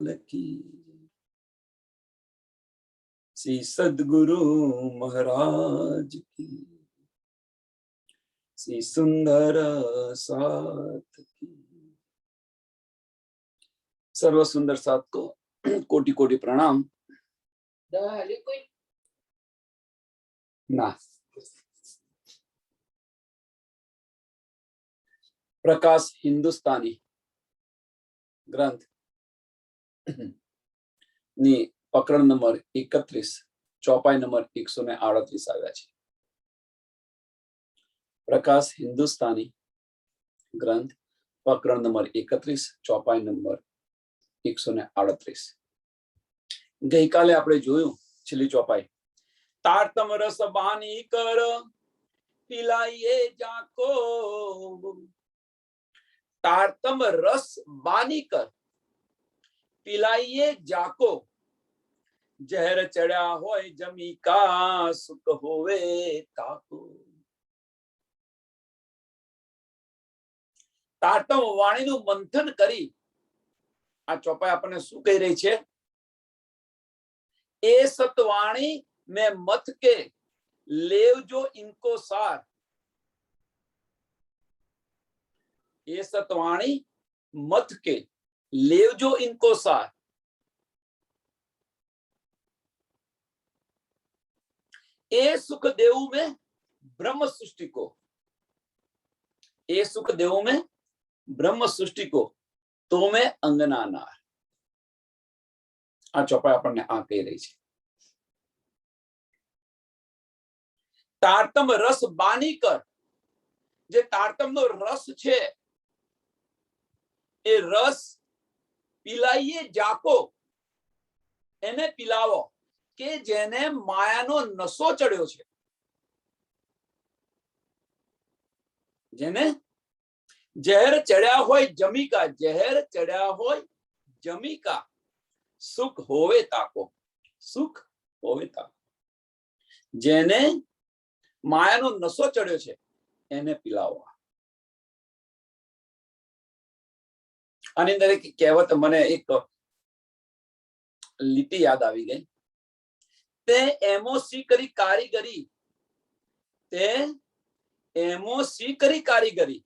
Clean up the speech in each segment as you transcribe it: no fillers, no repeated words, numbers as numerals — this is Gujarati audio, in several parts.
की श्री सद्गुरु महाराज की श्री सुंदर साथ की। सर्व सुंदर साथ को कोटि कोटि प्रणाम। ना प्रकाश हिंदुस्तानी ग्रंथ ની પ્રકરણ નંબર 31 ચોપાઈ નંબર 138 આવ્યા છે। પ્રકાશ હિન્દુસ્તાની ગ્રંથ પ્રકરણ નંબર 31 ચોપાઈ નંબર 138। ગઈકાલે આપણે જોયું છેલ્લી ચોપાઈ, તારતમ રસ બાની કર પિલાઈએ જાકો। તારતમ રસ બાની કર पिलाइए जाको, जहर चढ़ा होय जमी का सुख होवे ताको। तारतम वाणी नु मंथन करी आ चौपाई आपने शू कही रही छे? ए सतवाणी में मत के लेव जो इनको सार। ए सतवाणी मत के लेव जो इनको सार। ए सुख देव में ब्रह्म सृष्टि को, ए सुख देव में ब्रह्म सृष्टि को तो मैं अंगना नार। आ चौपाई अपने आ कही रही है। तारतम रस बानी कर, जे तारतम नो रस छे ए रस पिलाइए जाको, एने पिलावो के जेने मायानो नशो चढ़्यो छे। जेने जहर चढ़्या होय जमी का, जहर चढ़्या होय जमी का सुख होवे ताको, सुख होवे ताको। जेने मायानो नशो चढ़्यो छे एने पिलावो। आनी अंदर एक कहेवत मने एक लिपि याद आवी गई, ते एमो सी करी कारीगरी, ते एमो सी करी कारीगरी,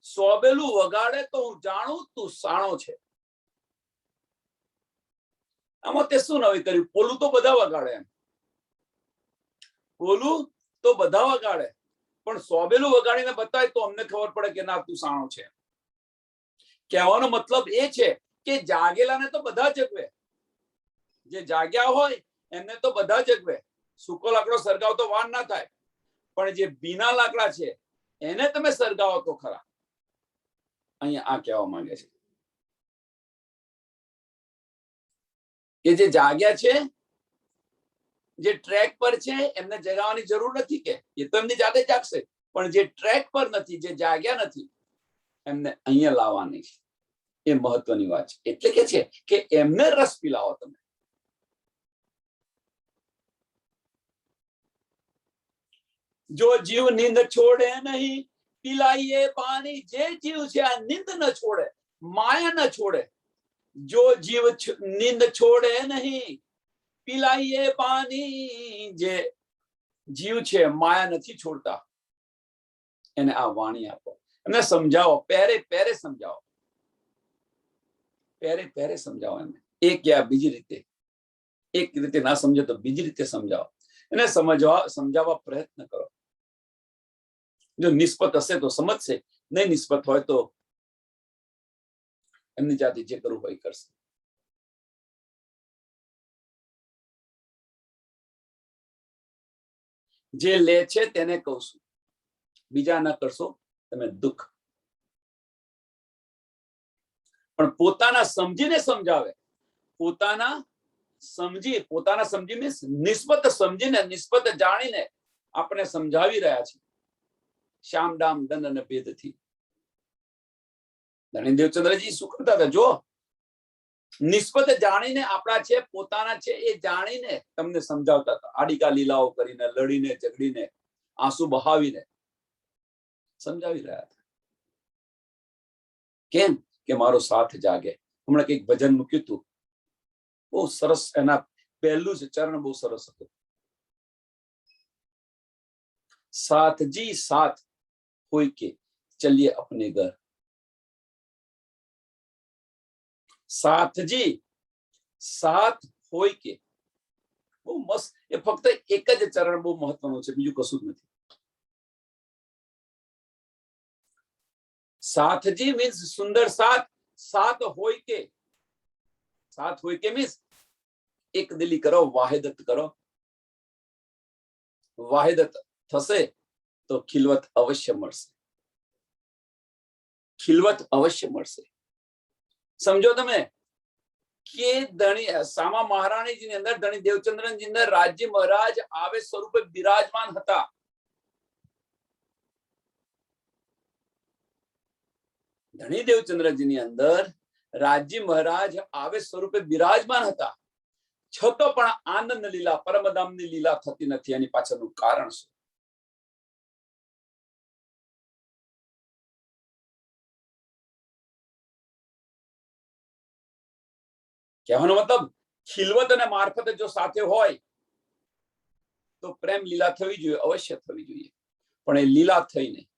सोबेलू वगाड़े तो हूँ जाणू तू साणो छे। आमा ते शुं नवी कर्युं? पोलू तो बधा वगाड़े, एम पोलू तो बधा वगाड़े, पण सोबेलू वगाड़ीने बताय तो अमने खबर पड़े के ना तू साणो छे। कहेवानो मतलब ए छे के जागेलाने तो बधा जगवे, जे जाग्या होय एमने तो बधा जगवे। सूको लाकड़ो सरगाव तो वार ना थाय, पण जे बीना लाकड़ा छे एने तमे सरगाવો तो खरा। अहींया आ कहेवा मांगे छे के जे जाग्या छे, जे ट्रेक पर छे एमने जगावવાની જરૂર નથી કે એ તો એમની જાતે જાગશે, પણ જે ટ્રેક પર નથી, જે જાગ્યા નથી એમને અહીંયા લાવવાની છે। એ મહત્વની વાત છે। એટલે કે છે કે એમને રસ પીલાવો તમે। जो जीव नींद छोड़े नहीं पिलाइए पानी, जे जीव छे आ नींद न छोड़े, माया न छोड़े। जो जीव नींद छोड़े नहीं पिलाइए पानी, जे जीव छे माया नहीं छोड़ता एने आ वाणी आपो, एने समझाओ, पेरे पेरे समझाओ, पेरे पेरे समझाओ एने। एक या बीजी रीते, एक रीते ना समझे तो बीजी रीते समझाओ, एने समझावा प्रयत्न करो। जो निष्पत हशे तो समझशे, नहीं निष्पत होय तो एमनी जाते जे करवुं होय करशे। जे ले छे तेने कहूं छुं, बीजा न करशो तमे दुख। पण पोताना समजीने समजावे, पोताना समजी मीन्स निष्पत समजीने, निष्पत जाणीने आपणे समजावी रह्या छे। श्याम डाम दंड न भेद थी धनी देवचंद्रजी शुं करता था? जो निष्पत जाणीने आपड़ा छे, पोताना छे ए जाणीने तमने समजावता था। आડીકા લીલાઓ કરીને, લડીને, ઝઘડીને, આંસુ બહાવીને समझावी रह्या था। केम के मारो साथ जागे, હમણાં કંઈક ભજન મૂક્યું હતું, બહુ સરસ. એના પહેલું જ ચરણ બહુ સરસ હતું. साथ जी साथ होई के चलिए अपने घर. साथजी साथ હોય કે બહુ મસ્ત. એ ફક્ત એક જ ચરણ બહુ મહત્વનું છે, બીજું કશું જ નથી. સાથજી મીન્સ સુંદર સાથ. સાથ હોય કે, સાથ હોય કે મીન્સ એક દિલી કરો, વાહિદત કરો. વાહિદત થશે તો ખિલવત અવશ્ય મળશે. ખિલવત અવશ્ય મળશે. સમજો તમે કે ધણી સામા મહારાણીજીની અંદર, ધણી દેવચંદ્રનજી અંદર રાજ્ય મહારાજ આવે સ્વરૂપે બિરાજમાન હતા. ધણી દેવચંદ્રજીની અંદર રાજ્ય મહારાજ આવે સ્વરૂપે બિરાજમાન હતા. છતાં પણ આનંદ લીલા, પરમધામની લીલા થતી નથી. એની પાછળનું કારણ શું? કહેવાનો મતલબ ખિલવત અને મારફતે જો સાથે હોય તો પ્રેમ લીલા થવી જોઈએ, અવશ્ય થવી જોઈએ. પણ એ લીલા થઈ નહીં.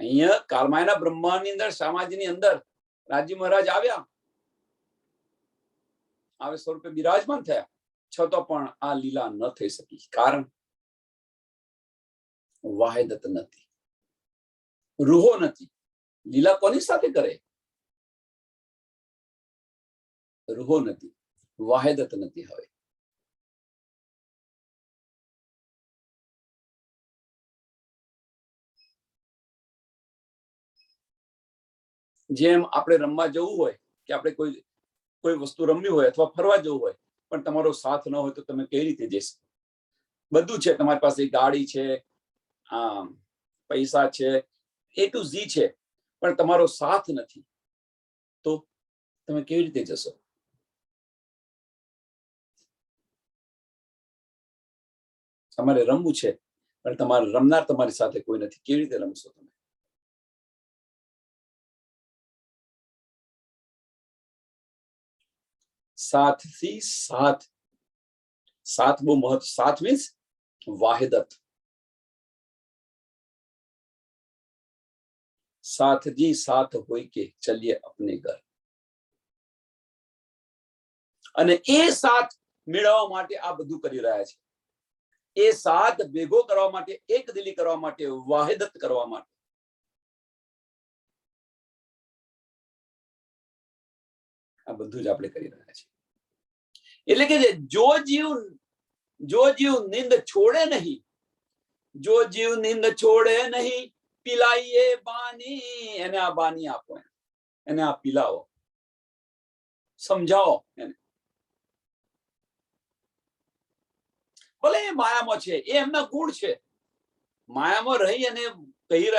અહીંયા કાળમાયના બ્રહ્માંડની અંદર, શામાજીની અંદર રાજ્ય મહારાજ આવ્યા, આવે સ્વરૂપે બિરાજમાન થયા, છતાં પણ આ લીલા ન થઈ શકી. કારણ વાહિદત નથી, રૂહો નથી. લીલા કોની સાથે કરે? રૂહો નથી, વાહિદત નથી. હવે જેમ આપણે રમવા જવું હોય કે આપણે કોઈ વસ્તુ રમવી હોય અથવા ફરવા જવું હોય, પણ તમારો સાથ ન હોય તો તમે કઈ રીતે જઈ શકો? બધું છે, તમારી પાસે ગાડી છે, પૈસા છે, એ ટુ ઝી છે, પણ તમારો સાથ નથી તો તમે કેવી રીતે જશો? તમારે રમવું છે પણ તમારે રમનાર તમારી સાથે કોઈ નથી. કેવી રીતે રમશો તમે? સાથથી સાથ. સાથ બહુ મહત્વ. સાથ મીન્સ વાહિદત. સાથજી સાથ હોય કે ચલીએ અપને ઘર. અને એ સાથ મેળવવા માટે આ બધું કરી રહ્યા છે. એ સાથ ભેગો કરવા માટે, એક દિલી કરવા માટે, વાહિદત કરવા માટે આ બધું જ આપણે કરી રહ્યા છીએ. એટલે કે જો જીવ નિંદ છોડે નહીં, જો જીવ નિંદ છોડે નહીં, પિલાઈએ બાની. એને આ બાની આપો, એને આ પીલાવો, સમજાવો એને. ભલે એ માયામાં છે, એ એમના ગુણ છે. માયામાં રહી અને કરી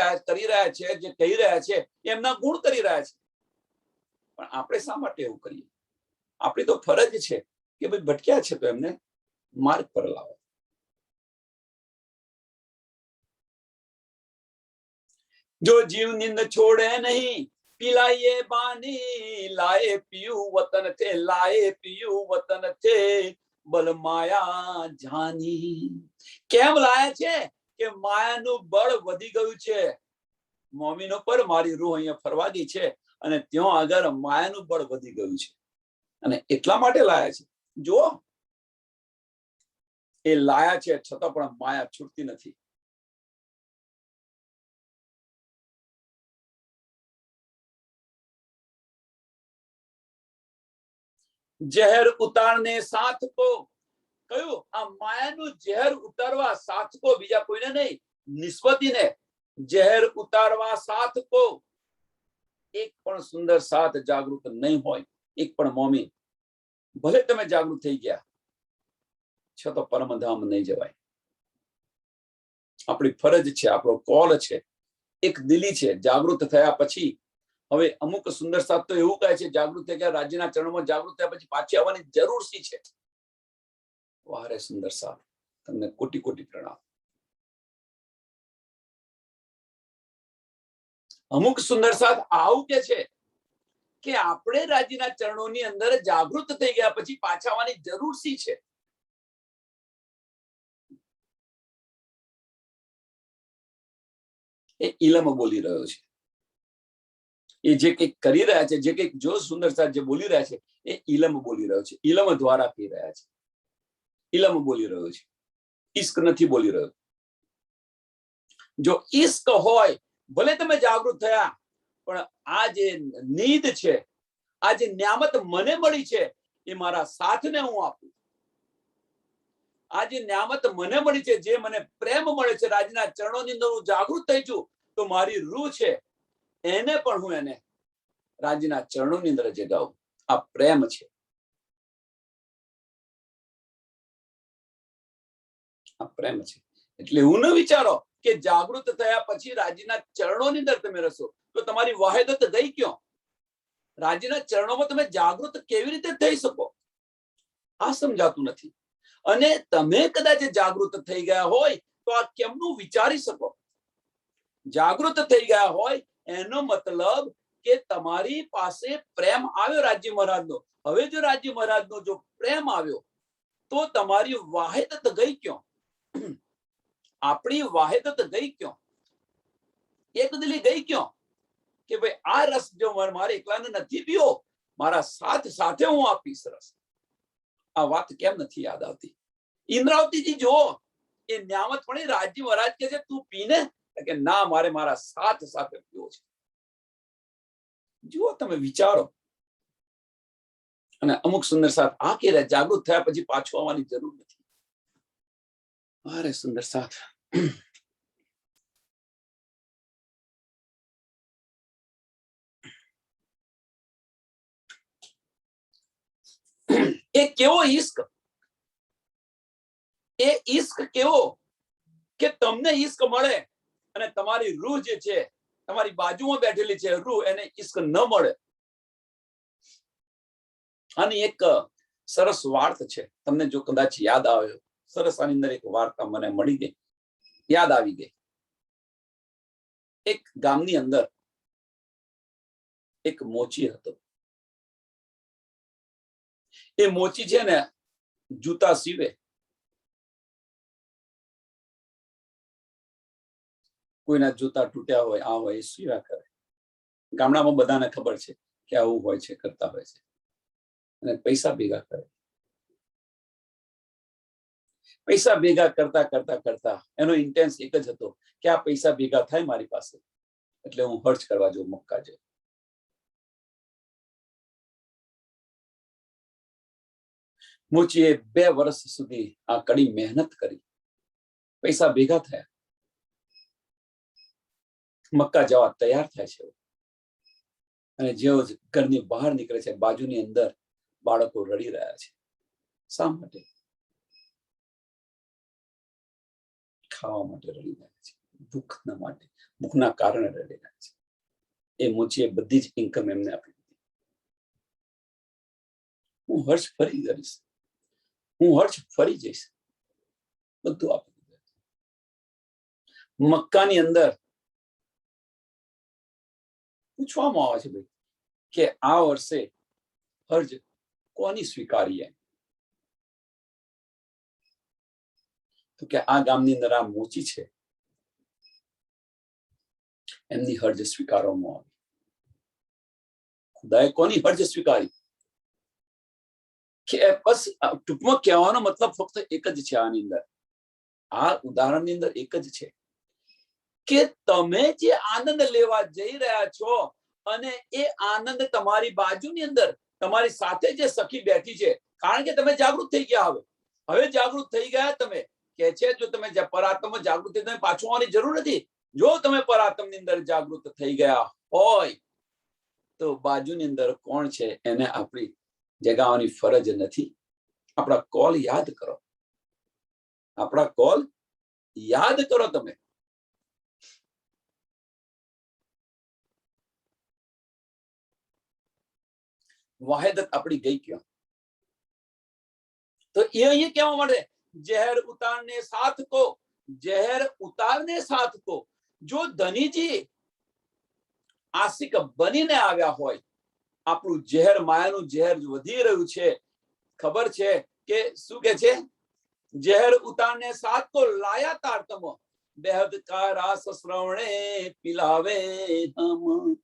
રહ્યા છે, જે કહી રહ્યા છે એમના ગુણ કરી રહ્યા છે. પણ આપણે શા માટે એવું કરીએ? આપણી તો ફરજ છે કે ભાઈ ભટક્યા છે તો એમને માર્ગ પર લાવો. જો જીવ નિંદ છોડે નહીં, પિલાઈએ બાની. લાએ પીયું વતન છે, લાએ પીયું વતન છે, બલ માયા જાની. કેમ લાયા છે? કે માયાનું બળ વધી ગયું છે મોમીનો પર. મારી રૂહ અહીંયા ફરવા ગઈ છે અને ત્યાં આગળ માયાનું બળ વધી ગયું છે, અને એટલા માટે લાયા છે. જો એ લાયા છે છતાં પણ માયા છૂટતી નથી. ઝેર ઉતારને સાથ કો. કયું? આ માયાનું ઝેર ઉતારવા સાથ કો, બીજા કોઈને નહીં, નિસ્બતીને. ઝેર ઉતારવા સાથ કો. એક પણ સુંદર સાથ જાગૃત નહીં હોય, એક પણ મોમી. ભલે તમે જાગૃત થઈ ગયા છતાં પરમધામ નહીં જવાય. આપણી ફરજ છે, આપણો કોલ છે, એક દિલી છે. જાગૃત થયા પછી હવે અમુક સુંદર સાથ તો એવું કહે છે, જાગૃત થઈ ગયા, રાજ્યના ચરણોમાં જાગૃત થયા પછી પાછી આવવાની જરૂર શી છે? વારે સુંદર સાથ, તમને કોટી કોટી પ્રણામ. અમુક સુંદર સાથ આવું કે છે કે આપણે રાજીના ચરણોની અંદર જાગૃત થઈ ગયા પછી પાછા આવવાની જરૂર શી છે? એ ઇલમ બોલી રહ્યો છે. એ જે કંઈક કરી રહ્યા છે, જે કંઈક જો સુંદર સાહેબ જે બોલી રહ્યા છે, એ ઇલમ બોલી રહ્યો છે. ઇલમ દ્વારા કહી રહ્યા છે. ઇલમ બોલી રહ્યો છે. ઈશ્ક નથી બોલી રહ્યો. જો ઈશ્ક હોય, ભલે તમે જાગૃત થયા, પણ આ જે નીંદ છે, આ જે ન્યામત મને મળી છે, એ મારા સાથને હું આપું. આ જે ન્યામત મને મળી છે, જે મને પ્રેમ મળે છે, રાજના ચરણોની અંદર હું જાગૃત થઈ છું, તો મારી રૂહ છે, એને પણ હું એને રાજના ચરણોની અંદર જગાવું. આ પ્રેમ છે. આ પ્રેમ છે. એટલે હું ન વિચારો કે જાગૃત થયા પછી રાજીના ચરણોની અંદર તમે રસો તો તમારી વાહિદત ગઈ ક્યાં? રાજીના ચરણોમાં તમે જાગૃત કેવી રીતે થઈ શકો? આ સમજાતું નથી. અને તમે કદાચ જાગૃત થઈ ગયા હોય તો આ કેમનું વિચારી શકો? જાગૃત થઈ ગયા હોય એનો મતલબ કે તમારી પાસે પ્રેમ આવ્યો રાજ્ય મહારાજનો. હવે જો રાજ્ય મહારાજનો જો પ્રેમ આવ્યો તો તમારી વાહિદત ગઈ ક્યાં? આપણી વાહિદત ગઈ ક્યાં? એક દિલી ગઈ ક્યાં? કે ભાઈ આ રસ જો મારે એકલાને નથી પીવો, મારા સાથે હું આપીશ રસ. આ વાત કેમ નથી યાદ આવતી? ઇન્દ્રાવતીજી જો એ ન્યામત પણ રાજ્ય મહારાજ કે છે તું પીને, કે ના મારે મારા સાથે પીવો છે. જુઓ તમે વિચારો. અને અમુક સુંદર સાથ આ કે જાગૃત થયા પછી પાછું આવવાની જરૂર નથી. અરે સુંદર સાથ, એ કેવો ઈશ્ક, એ ઈશ્ક કેવો કે તમને ઈશ્ક મળે અને તમારી રૂહ જે છે, તમારી બાજુમાં બેઠેલી છે રૂહ, એને ઈશ્ક ન મળે. આની એક સરસ વાર્ત છે, તમને જો કદાચ યાદ આવે. સરસ આની અંદર એક વાર્તા મને મળી ગઈ, યાદ આવી ગઈ. એક ગામની અંદર એક મોચી હતો. એ મોચી છે ને જૂતા સીવે. કોઈના જૂતા તૂટ્યા હોય, આ હોય, સીવ્યા કરે. ગામડામાં બધાને ખબર છે કે આવું હોય છે, કરતા હોય છે. અને પૈસા ભેગા કરે. પૈસા ભેગા કરતા કરતા કરતા એનો ઇન્ટેન્સ એક જ હતો કે આ પૈસા ભેગા થાય મારી પાસે એટલે હું ખર્ચ કરવા જાઉં મક્કા જાઉં. મોચીએ 2 વર્ષ સુધી આ કડી મહેનત કરી. પૈસા ભેગા થયા. મક્કા જવા તૈયાર થાય છે. અને જેવો ઘરની બહાર નીકળે છે, બાજુની અંદર બાળકો રડી રહ્યા છે. શા માટે? ખાવા માટે રડી રહ્યા છે. ભૂખના માટે, ભૂખના કારણે રડી રહ્યા છે. એ મોચીએ બધી જ ઇન્કમ એમને આપી દીધી. હું હર્ષ ફરી કરીશ, હું હર્ષ ફરી જઈશ, બધું આપી દીધું. મક્કાની અંદર પૂછવામાં આવે છે ભાઈ કે આ વર્ષે હર્જ કોની સ્વીકારીએ? તો કે આ ગામની અંદર આ મોચી છે, એમની હર્જ સ્વીકારવામાં આવી. ખુદાએ કોની હર્જ સ્વીકારી? કે બસ ટૂંકમાં કહેવાનો મતલબ ફક્ત એક જ છે. આની અંદર, આ ઉદાહરણની અંદર એક જ છે કે તમે જે આનંદ લેવા જઈ રહ્યા છો અને એ આનંદ તમારી બાજુની અંદર તમારી સાથે જે સખી બેઠી છે, કારણ કે તમે જાગૃત થઈ ગયા. હવે જાગૃત થઈ ગયા. તમે કે છે જો તમે પરાત્મા જાગૃત થઈ, તમે પાછું આવવાની જરૂર નથી. જો તમે પરાત્મની અંદર જાગૃત થઈ ગયા હોય તો બાજુની અંદર કોણ છે એને આપણી જગાવવાની ફરજ નથી. આપણા કોલ યાદ કરો, આપણા કોલ યાદ કરો. તમે વાહિદત આપણી ગઈ ક્યાં? તો એ અહીંયા કહેવા માટે જહેર ઉતારને સાથ કો, જહેર ઉતારને સાથ કો. જો ધનીજી આશિક બનીને આવ્યા હોય આપણું ઝેર, માયાનું ઝેર વધી રહ્યું છે. ખબર છે કે શું કે છે? ઝેર ઉતારને સાથ કો લાયા તારતમ, બેહદ કા રાસ શ્રવણે પિલાવે હમ.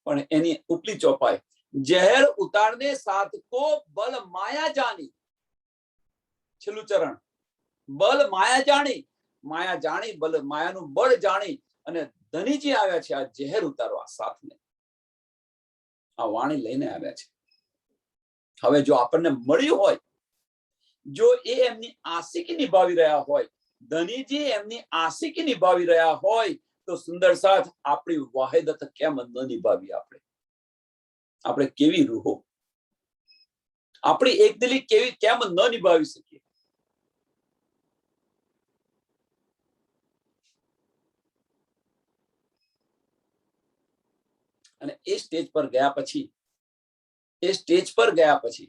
પણ એની ઉપલી ચોપાઈ, ઝેર ઉતારને સાથ કો બલ માયા જાની. છેલ્લું ચરણ, બલ માયા જાણી, માયા જાણી, બલ માયાનું બળ જાણી અને ધનીજી આવ્યા છે આ ઝેર ઉતારવા સાથને. આ વાણી લઈને આવ્યા છે. હવે જો આપણને મળ્યું હોય, જો એ એમની આશિકી નિભાવી રહ્યા હોય, ધનીજી એમની આશિકી નિભાવી રહ્યા હોય, તો સુંદર સાથ આપણી વાહિદત કેમ ન નિભાવી? આપણે કેવી રૂહો, આપણી એકદિલી કેવી કેમ ન નિભાવી શકીએ? અને એ સ્ટેજ પર ગયા પછી,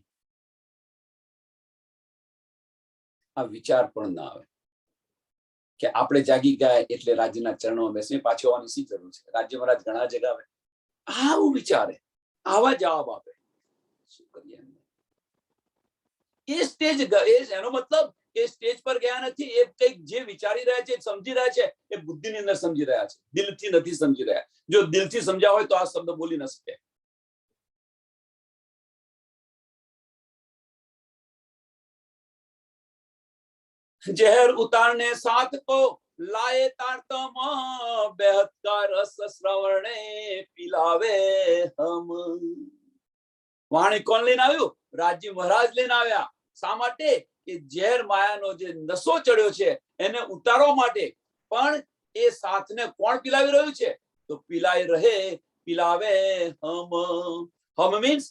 આ વિચાર પણ ના આવે કે આપણે જાગી ગયા એટલે રાજ્યના ચરણોમાં બેસી પાછો આવવાની શી જરૂર છે? રાજ્ય મહારાજ ઘણા જગાવે, આવું વિચારે, આવા જવાબ આપે. શું કરીએ? એ સ્ટેજ, એનો મતલબ એ સ્ટેજ પર ગયા નથી. એ કંઈક જે વિચારી રહ્યા છે, સમજી રહ્યા છે, એ બુદ્ધિની અંદર સમજી રહ્યા છે, દિલથી નથી સમજી રહ્યા. જો દિલથી સમજ્યા હોય તો આ શબ્દ બોલી ન શકે. ઝેર ઉતારને સાથ કો લાયે તારતમ, બેહદ કા રસ શ્રવણે પિલાવે હમ. વાણી કોણ લઈને આવ્યું? રાજ્ય મહારાજ લઈને આવ્યા. શા માટે? કે ઝેર માયાનો જે નશો ચડ્યો છે એને ઉતારવા માટે. પણ એ સાથને કોણ પીલાવી રહ્યું છે? તો પીલાઈ રહે, પીલાવે હમ. હમ મીન્સ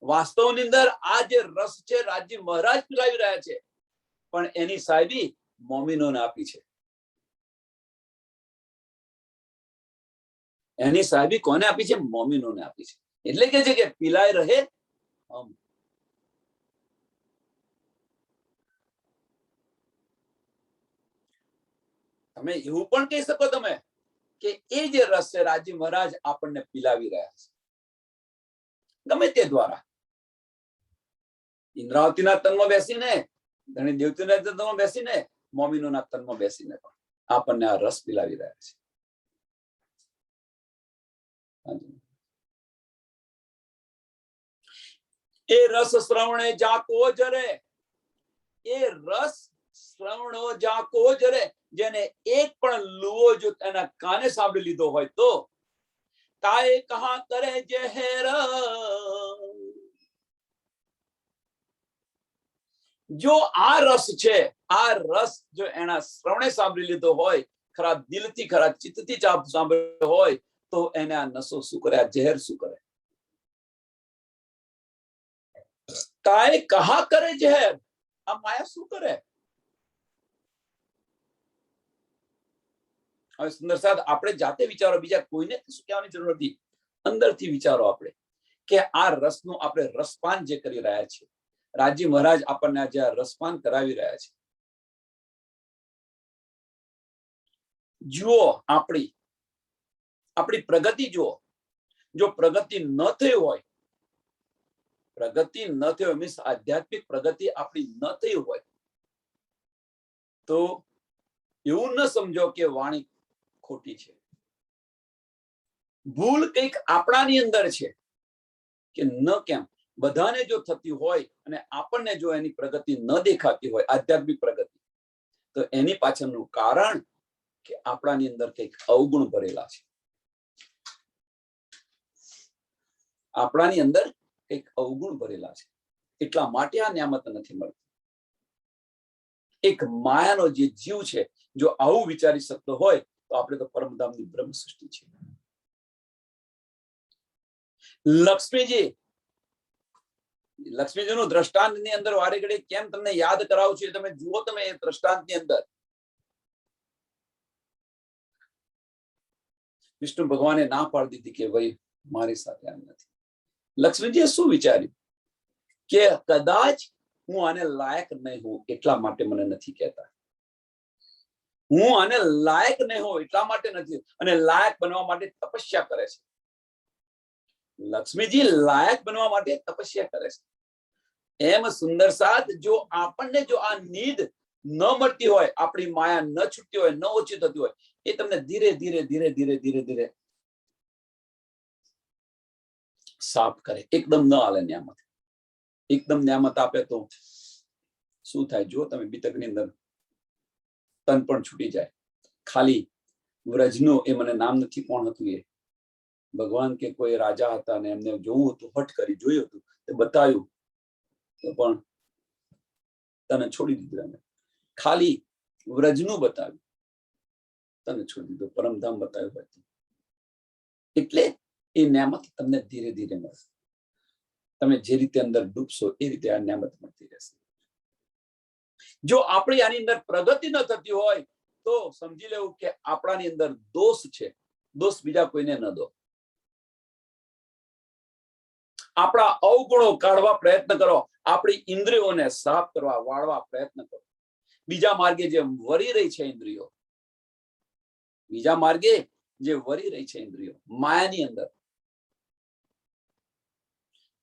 વાસ્તવની અંદર આ જે રસ છે રાજ્ય મહારાજ પીલાવી રહ્યા છે, પણ એની સાહેબી મોમીનોને આપી છે. એની સાહેબી કોને આપી છે? મોમીનોને આપી છે. એટલે કે છે કે પીલાઈ રહે હમ. તમે એવું પણ કહી શકો તમે કે એ જે રસ છે રાજ્ય મહારાજ આપણને પીલાવી રહ્યા છે, ગમે તે દ્વારા. ઇન્દ્રાવતીના તનમાં બેસીને, ધણી દેવતીના તનમાં બેસીને, મોમીનોના તનમાં બેસીને પણ આપણને આ રસ પીલાવી રહ્યા છે. એ રસ શ્રવણે જાકો જરે, એ રસ શ્રવણો જાકો જરે, જેને એક પણ લુઓ જો એના કાને સાંભળી લીધો હોય તો તાએ કહા કરે ઝેર. જો આ રસ છે, આ રસ જો એના શ્રવણે સાંભળી લીધો હોય, ખરા દિલથી, ખરા ચિત્તથી સાંભળ્યો હોય, તો એને આ નશો શું કરે? આ ઝેર શું કરે? તાએ કહા કરે ઝેર, આ માયા શું કરે? હવે સુંદર સાથ આપણે જાતે વિચારો, બીજા કોઈને શું કહેવાની જરૂર નથી. અંદરથી વિચારો આપણે કે આ રસનું આપણે રસપાન જે કરી રહ્યા છે, રાજ્ય મહારાજ આપણને આજે આ રસપાન કરાવી રહ્યા છે. જુઓ આપણી પ્રગતિ જુઓ. જો પ્રગતિ ન થઈ હોય, મીન્સ આધ્યાત્મિક પ્રગતિ આપણી ન થઈ હોય, તો એવું ન સમજો કે વાણી ખોટી છે. ભૂલ કંઈક આપણાની અંદર છે કે ન કેમ બધાને જો થતી હોય અને આપણને જો એની પ્રગતિ ન દેખાતી હોય, આધ્યાત્મિક પ્રગતિ, તો એની પાછળનું કારણ કે આપણાની અંદર કંઈક અવગુણ ભરેલા છે. આપણાની અંદર કંઈક અવગુણ ભરેલા છે, એટલા માટે આ નિયામત નથી મળતી. એક માયાનો જે જીવ છે, જો આવું વિચારી શકતો હોય તો આપણે તો પરમધામની બ્રહ્મ સૃષ્ટિ છે. લક્ષ્મીજીનું દ્રષ્ટાંતની અંદર વારે ઘડી કેમ તમને યાદ કરાવું છું, તમે જુઓ. તમે એ દ્રષ્ટાંતની અંદર વિષ્ણુ ભગવાને ના પાડી દીધી કે ભાઈ મારી સાથે આમ નથી. લક્ષ્મીજીએ શું વિચાર્યું કે કદાચ હું આને લાયક નહીં હોઉં એટલા માટે મને નથી કહેતા. હું આને લાયક નહીં હોઉં એટલા માટે નથી, અને લાયક બનવા માટે તપસ્યા કરે છે. લક્ષ્મીજી લાયક બનવા માટે તપસ્યા કરે છે. એમ સુંદર સાથ જો આપણને જો આ નીંદ ન મળતી હોય, આપણી માયા ન છૂટતી હોય, ન ઓછી થતી હોય, એ તમને ધીરે ધીરે ધીરે ધીરે ધીરે ધીરે સાફ કરે. એકદમ ન હાલે નિયામત. એકદમ નિયામત આપે તો શું થાય? જો તમે બીતકની અંદર તન પણ છૂટી જાય. ખાલી વ્રજનું એ મને નામ નથી કોણ હતું એ ભગવાન કે કોઈ રાજા હતા અને એમને જોવું હતું, હઠ કરી જોયું હતું, તે બતાવ્યું તો પણ તને છોડી દીધું. એમને ખાલી વ્રજનું બતાવ્યું, તને છોડી દીધું. પરમધામ બતાવ્યું હતું. એટલે એ નિયામત તમને ધીરે ધીરે મળશે. તમે જે રીતે અંદર ડૂબશો એ રીતે આ નિયામત મળતી રહેશે. જો આપણી આની અંદર પ્રગતિ ન થતી હોય તો સમજી લેવું કે આપણાની અંદર દોષ છે. દોષ બીજા કોઈને ન દો. આપણા અવગુણો કાઢવા પ્રયત્ન કરો. આપણી ઇન્દ્રિયોને સાફ કરવા વાળવા પ્રયત્ન કરો. બીજા માર્ગે જે વરી રહી છે ઇન્દ્રિયો, બીજા માર્ગે જે વરી રહી છે ઇન્દ્રિયો માયાની અંદર,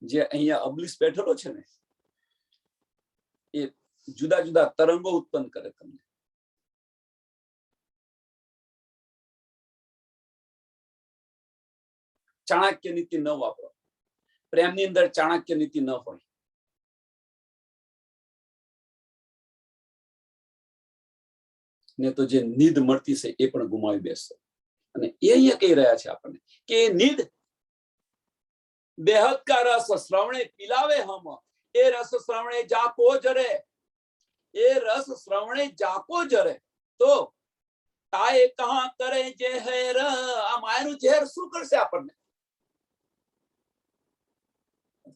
જે અહીંયા અબલીસ બેઠેલો છે ને, એ જુદા જુદા તરંગો ઉત્પન્ન કરે તમને. ચાણક્ય નીતિ ન વાપરો. પ્રેમની અંદર ચાણક્ય નીતિ ન હોય. ને તો જે નીંદ મળતી છે એ પણ ગુમાવી બેસશે. અને એ અહીંયા કહી રહ્યા છે આપણને કે નીંદ બેહદ કા રસ શ્રવણે પિલાવે હમ, એ રસ શ્રવણે જાકો જરે, એ રસ શ્રવણે જાકો જરે, તો તાએ કહા કરે ઝેર. આ માયાનું ઝેર શું કરશે આપણને?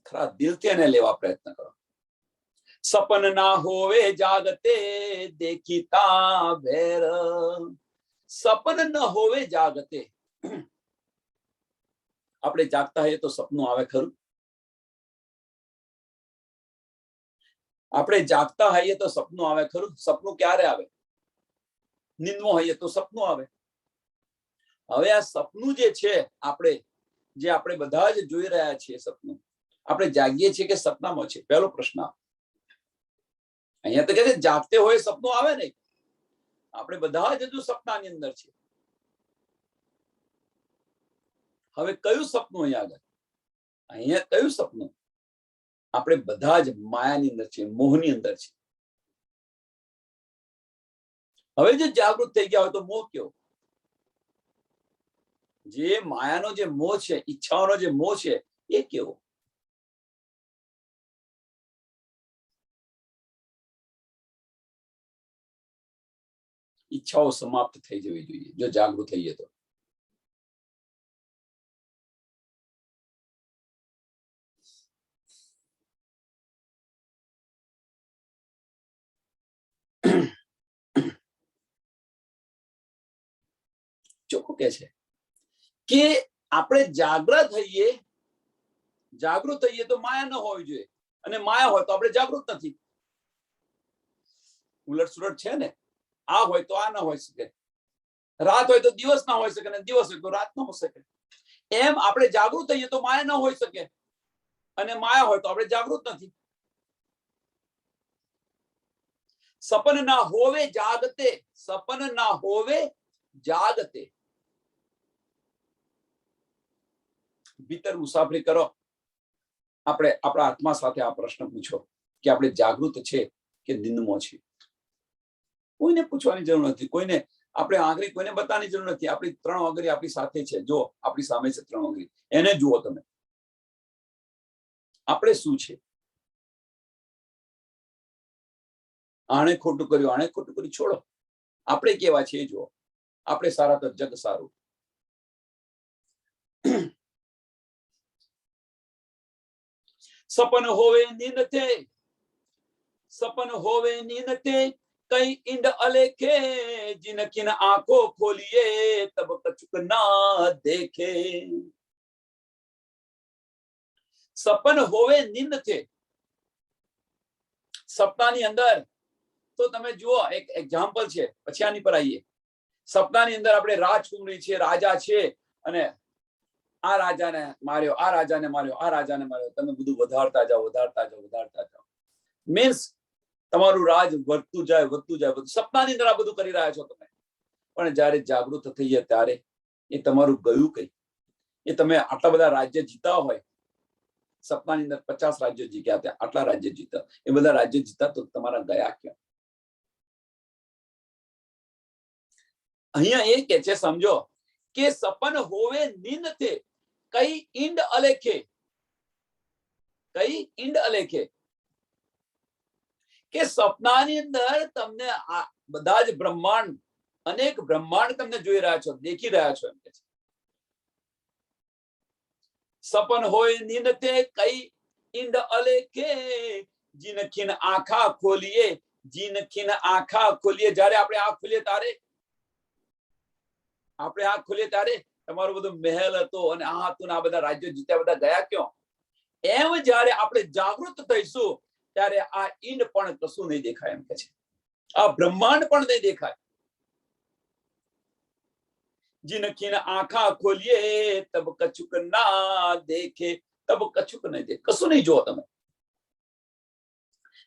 ખરા દિલથી એને લેવા પ્રયત્ન કરો. સપન ના હોવે જાગતે દેખીતા ભેર. સપન ન હોવે જાગતે. આપણે જાગતા હોઈએ તો સપનું આવે ખરું? આપણે જાગતા હોઈએ તો સપનું આવે ખરું? સપનું ક્યારે આવે? નીંદમાં હોઈએ તો સપનું આવે. હવે આ સપનું જે છે, આપણે બધા જ જોઈ રહ્યા છીએ સપનું, આપણે જાગીએ છીએ કે સપનામાં છે? પહેલો પ્રશ્ન. અહીંયા તો કે જાગતે હોય સપનું આવે નહીં. આપણે બધા જ હજુ સપનાની અંદર છે. હવે કયું સપનું અહીંયા આગળ? અહીંયા કયું સપનું? આપણે બધા જ માયાની અંદર છે, મોહની અંદર છે. હવે જે જાગૃત થઈ ગયા હોય તો મોહ કેવો? જે માયાનો જે મોહ છે, ઈચ્છાઓનો જે મોહ છે, એ કેવો? ઈચ્છાઓ સમાપ્ત થઈ જવી જોઈએ જો જાગૃત થઈએ તો. ચોખ્ખું કે છે કે આપણે જાગૃત થઈએ તો માયા ન હોવી જોઈએ, અને માયા હોય તો આપણે જાગૃત નથી. ઉલટ સુલટ છે ને. આ હોય તો આ ના હોઈ શકે, રાત હોય તો દિવસ ના હોઈ શકે, અને દિવસ હોય તો રાત ના હોઈ શકે. એમ આપણે જાગૃત થઈએ તો માયા ન હોઈ શકે, અને માયા હોય તો આપણે જાગૃત નથી. સપન ના હોવે જાગતે. સપન ના હોવે જાગતે. ભીતર મુસાફરી કરો. આપણે આપણા આત્મા સાથે આ પ્રશ્ન પૂછો કે આપણે જાગૃત છે કે નિંદમાં છે? કોઈને પૂછવાની જરૂર નથી. કોઈને આપણે આંગળી કોઈને બતાવવાની જરૂર નથી. આપણી 3 આંગળી આપણી સાથે છે. જો આપણી સામે છે 3 આંગળી, એને જુઓ તમે. આપણે શું છે? આણે ખોટું કર્યું, આણે ખોટું કર્યું, છોડો. આપણે કેવા છે એ જુઓ. આપણે સારા તો જગ સારું. સપન હોવે નીંદતે, સપન હોવે નીંદતે, કઈ ઇંડ અલેખે, जिनकिन आंखों खोलिए तब कछुक ना देखे. સપન હોવે નીંદ છે. સપનાની અંદર તો તમે જુઓ, એક એક્ઝામ્પલ છે, પછી આની પર આવીએ. સપનાની અંદર આપણે રાજકુમારી છે, રાજા છે, અને આ રાજાને માર્યો, આ રાજાને માર્યો, આ રાજાને માર્યો. તમે બધું વધારતા જાઓ, વધારતા જાઓ, વધારતા જાઓ. મીન્સ તમારું રાજ વધતું જાય, વધતું જાય, બધું સપનાની અંદર આ બધું કરી રહ્યા છો તમે. પણ જયારે જાગૃત થઈએ ત્યારે એ તમારું ગયું કઈ? એ તમે આટલા બધા રાજ્ય જીતા હોય, સપનાની અંદર 50 રાજ્યો જીત્યા, ત્યાં આટલા રાજ્ય જીતા, એ બધા રાજ્ય જીતા તો તમારા ગયા ક્યાં? અહીંયા એ કે છે, સમજો કે સપન હોવે નીંદ થે કઈ ઈંડ અલેખે, કઈ ઈંડ અલેખે, કે સપનાની અંદર તમને આ બધા જ બ્રહ્માંડ, અનેક બ્રહ્માંડ તમને જોઈ રહ્યા છો, દેખી રહ્યા છો. એમ કે છે સપન હોય નીંદ તે કઈ ઈંડ અલેખે, જીનખીન આંખા ખોલીએ, જીનખીન આંખા ખોલીએ. જ્યારે આપણે આંખ ખોલીએ ત્યારે, આપણે આંખ ખોલીએ ત્યારે તમારું બધું મહેલ હતો અને આ હતું, આ બધા રાજ્યો જીત્યા, બધા ગયા ક્યાં? એમ જ્યારે આપણે જાગૃત થઈશું ત્યારે આ ઈંડ પણ કશું નહીં દેખાય. એમ કે છે આ બ્રહ્માંડ પણ નહીં દેખાય. जिनकी आंखा खोलिए तब कछुक ना देखे, तब कछुक नहीं देखे, कશું નહીં જો તમે.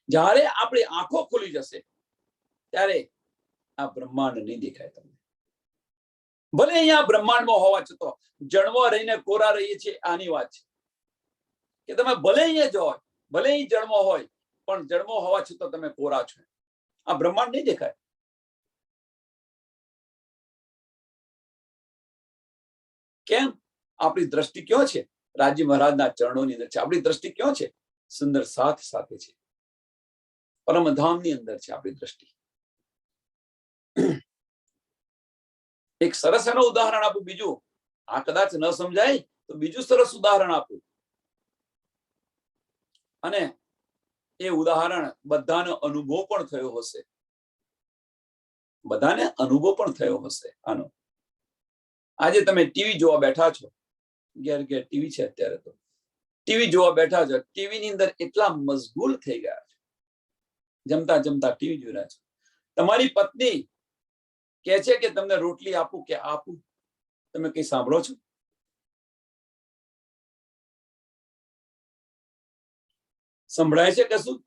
જ્યારે આપણી આંખો ખુલી જશે ત્યારે આ બ્રહ્માંડ નહીં દેખાય તમને. ભલે અહીંયા બ્રહ્માંડમાં હોવા છતાં જણવા રહીને કોરા રહીએ છીએ, આની વાત છે કે તમે ભલે અહીંયા જો હોય, ભલે અહીં જન્મો હોય, પણ જન્મો હોવા છતાં તમે કોરા છો. આ બ્રહ્માંડ નહીં દેખાય. કેમ? આપણી દ્રષ્ટિ ક્યાં છે? રાજી મહારાજના ચરણોની અંદર છે. આપણી દ્રષ્ટિ ક્યાં છે? સુંદર સાથ સાથે છે, પરમધામની અંદર છે આપણી દ્રષ્ટિ. એક સરસ એનું ઉદાહરણ આપું. બીજું, આ કદાચ ન સમજાય તો બીજું સરસ ઉદાહરણ આપું. અને એ ઉદાહરણ બધાનો અનુભવ પણ થયો હશે, બધાને અનુભવ પણ થયો હશે આનો. આજે તમે ટીવી જોવા બેઠા છો, ઘેર ઘેર ટીવી છે અત્યારે, તો ટીવી જોવા બેઠા છો, ટીવી ની અંદર એટલા મશગુલ થઈ ગયા છે, જમતા જમતા ટીવી જોઈ રહ્યા છો. તમારી પત્ની કહે છે કે તમને રોટલી આપું કે આપું, તમે કઈ સાંભળો છો? સંભળાય છે કશું?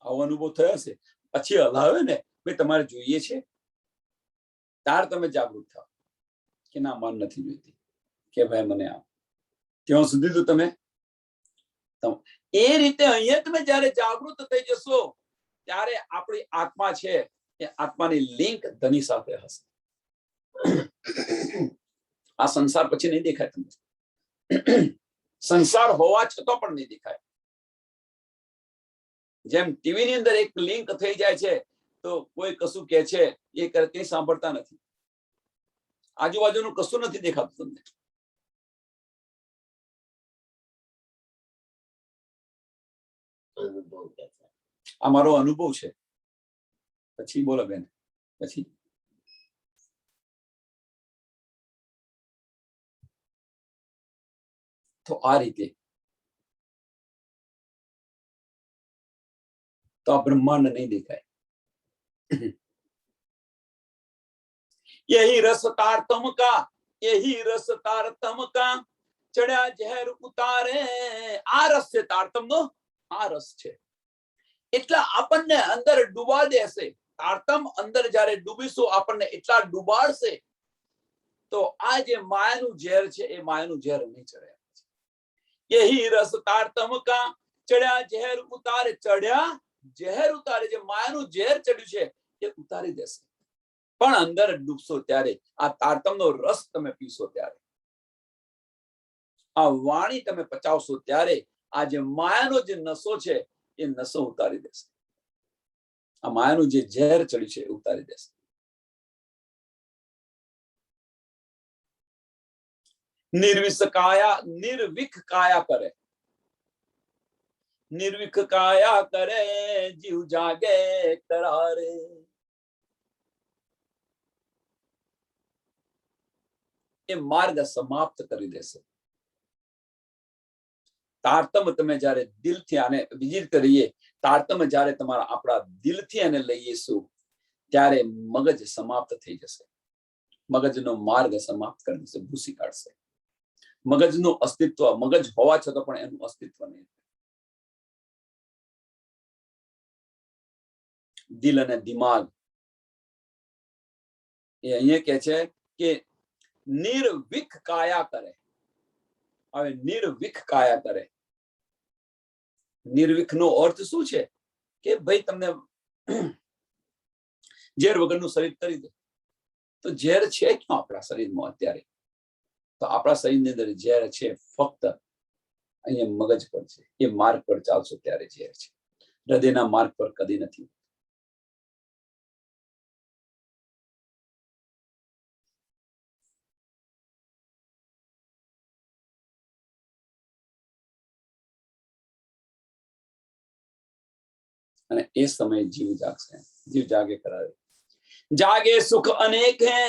આવો અનુભવ થયો છે? પછી હલાવે ને, ભાઈ તમારે જોઈએ છે, તાર તમે જાગૃત થાવ કે ના માન નથી જોઈતી, કે ભાઈ મને આપ. ત્યાં સુધી તો તમે એ રીતે અહીંયા તમે જયારે જાગૃત થઈ જશો ત્યારે આપણી આત્મા છે એ આત્માની લિંક ધની સાથે હશે. આ સંસાર પછી નહીં દેખાય તમને. સંસાર હોવા છતાં પણ નહીં દેખાય. જેમ ટીવી ની અંદર એક લિંક થઈ જાય છે તો કોઈ કશું કે છે એ કઈ સાંભળતા નથી, આજુબાજુનું કશું નથી દેખાતું તમને. આ મારો અનુભવ છે. પછી બોલો બેન. પછી તો આ રીતે તો આ બ્રહ્માંડ નહીં દેખાય. यही रस तारतम का, यही रस तारतम का, चढ़ा जहर उतारे. આ રસ છે તારતમ નો, આ રસ છે. એટલા આપણને અંદર ડૂબા દેશે. તારતમ અંદર જયારે ડૂબીશું આપણને એટલા ડૂબાડશે તો આ જે માયાનું ઝેર છે એ માયાનું ઝેર નહીં ચડે. यही रस तारतम का, चढ़ा जहर उतारे. ચડ્યા ઝેર ઉતારે, જે માયાનું ઝેર ચડ્યું છે એ ઉતારી દેશે. પણ અંદર ડૂબશો ત્યારે, આ તારતમનો રસ તમે પીશો ત્યારે, આ વાણી તમે પચાવશો ત્યારે આ જે માયાનો જે નશો છે એ નશો ઉતારી દેશે. આ માયાનું જે ઝેર ચડ્યું છે એ ઉતારી દેશે. નિર્વિષ કાયા, નિર્વિક કાયા કરે, નિર્વિક કાયા કરે, જીવ જાગે કરારે. એ માર્ગ સમાપ્ત કરી દેશે. તારતમ તમે જયારે દિલથી આને વિજિત કરીએ, તારતમ જયારે તમારા આપણા દિલથી આને લઈશું ત્યારે મગજ સમાપ્ત થઈ જશે, મગજનો માર્ગ સમાપ્ત કરી દેશે, ભૂસી કાઢશે. મગજનું અસ્તિત્વ, મગજ હોવા છતાં પણ એનું અસ્તિત્વ નહીં. દિલ અને દિમાગ એ અહીંયા કહે છે કે નિર્વિક કાયા કરે. હવે નિર્વિક કાયા કરે, નિર્વિક નો અર્થ શું છે કે ભાઈ તમને ઝેર વગરનું શરીર કરી દે, તો ઝેર છે ક્યાં આપણા શરીરમાં અત્યારે? તો આપણા શરીરની અંદર ઝેર છે ફક્ત અહીંયા મગજ પર છે. એ માર્ગ પર ચાલશો ત્યારે ઝેર છે, હૃદયના માર્ગ પર કદી નથી. અને એ સમયે જીવ જાગશે, જીવ જાગે કરાવે. જાગે સુખ અનેક હે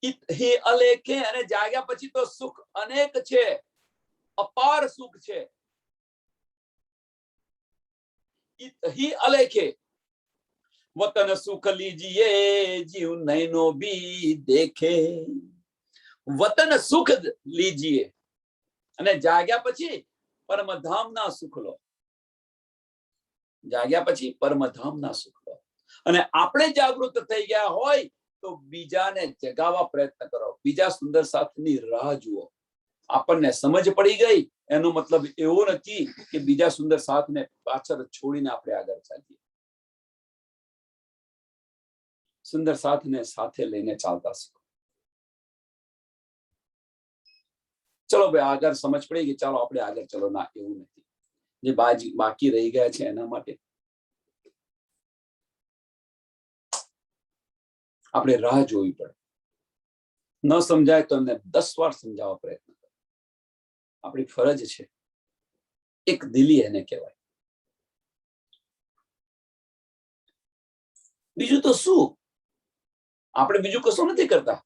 इत ही अलेख है, અને જાગ્યા પછી તો સુખ અનેક છે, અપાર સુખ છે. इत ही अलेख है, वतन सुख लीजिए जीव नैनो भी देखे. વતન સુખ લીજીએ, અને જાગ્યા પછી પરમધામના સુખ લો. જાગ્યા પછી પરમધામના સુખ લો. અને આપણે જાગૃત થઈ ગયા હોય તો બીજાને જગાવવા પ્રયત્ન કરો, બીજા સુંદર સાથની રાહ જુઓ. આપણને સમજ પડી ગઈ એનો મતલબ એવો નથી કે બીજા સુંદર સાથને પાછળ છોડીને આપણે આગળ ચાલીએ. સુંદર સાથને સાથે લઈને ચાલતા શીખો. ચલો ભાઈ આગળ સમજ પડી ગઈ, ચાલો આપણે આગળ ચલો. ના, એવું નથી. જે બાકી રહી ગયા છે એના માટે આપણે રાહ જોવી પડે. ન સમજાય તો એમને 10 વાર સમજાવવા પ્રયત્ન કરો. આપણી ફરજ છે, એક દિલી એને કહેવાય. બીજું તો શું? આપણે બીજું કશું નથી કરતા.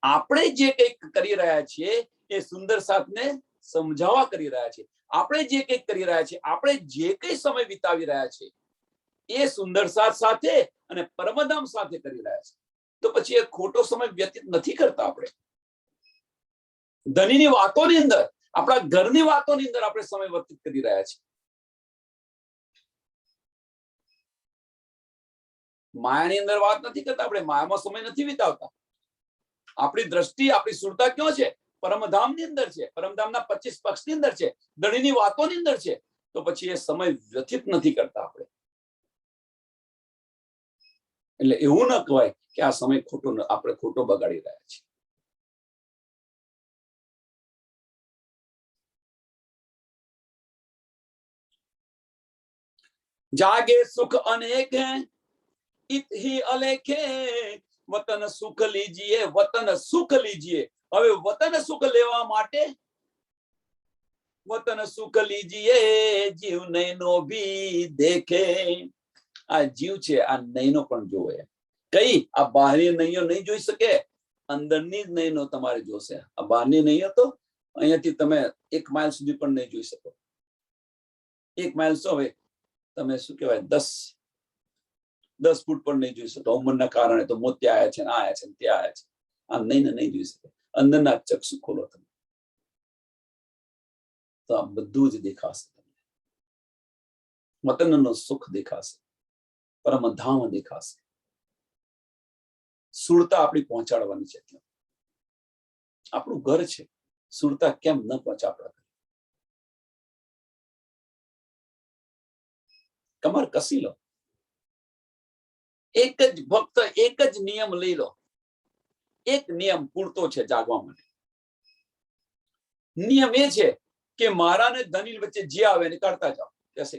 આપણે જે કંઈક કરી રહ્યા છીએ એ સુંદર સાથને સમજાવવા કરી રહ્યા છીએ. આપણે જે કંઈક કરી રહ્યા છીએ, આપણે જે કંઈ સમય વિતાવી રહ્યા છીએ એ સુંદર સાથ સાથે અને પરમધામ સાથે કરી રહ્યા છે. તો પછી એ ખોટો સમય વ્યતીત નથી કરતા. આપણે ધનીની વાતોની અંદર, આપણા ઘરની વાતોની અંદર આપણે સમય વ્યતીત કરી રહ્યા છીએ. માયાની અંદર વાત નથી કરતા, આપણે માયામાં સમય નથી વિતાવતા. આપણી દ્રષ્ટિ, આપણી સુરતા ક્યાં છે? પરમધામની અંદર છે, પરમધામના 25 પક્ષની અંદર છે, ધણીની વાતોની અંદર છે. તો પછી એ સમય વ્યતીત નથી કરતા આપણે. એટલે એવું ન કહેવાય કે આ સમય ખોટો, આપણે ખોટો બગાડી રહ્યા છીએ. જાગે સુખ અનેક હૈ इत ही अलेख है, वतन सुख लीजिए, वतन सुख लीजिए. હવે વતન સુખ લેવા માટે વતન સુખ લીજીએ જીવ નૈનો ભી દેખે. આ જીવ છે, આ નૈનો પણ જોવે. કઈ? આ બહારની નૈનો નહીં જોઈ શકે, અંદરની જ નૈનો તમારે જોશે. આ બહારની નૈનો તો અહીંયાથી તમે 1 માઇલ સુધી પણ નહીં જોઈ શકો. 1 માઇલ શું, હવે તમે શું કહેવાય 10 ફૂટ પણ નહીં જોઈ શકો. ઉંમરના કારણે તો મોતિયા આવ્યા છે, આ આવ્યા છે, ત્યાં આવ્યા છે. આ નહીં જોઈ શકે. અંદરના ચક્ષુ ખોલો તમે તો આ બધું જ દેખાશે. વતનનો સુખ દેખાશે, પરમધામ દેખાશે. સુરતા આપણી પહોંચાડવાની છે. આપણું ઘર છે, સુરતા કેમ ન પહોંચાડવા? કમર કસી લો. એક જ ભક્ત, એક જ નિયમ લઈ લો. એક નિયમ પૂરતો છે જાગવા માટે. નિયમ એ છે કે મારા ને ધની વચ્ચે જે આવે એને કાઢતા જાઓ. કેસે?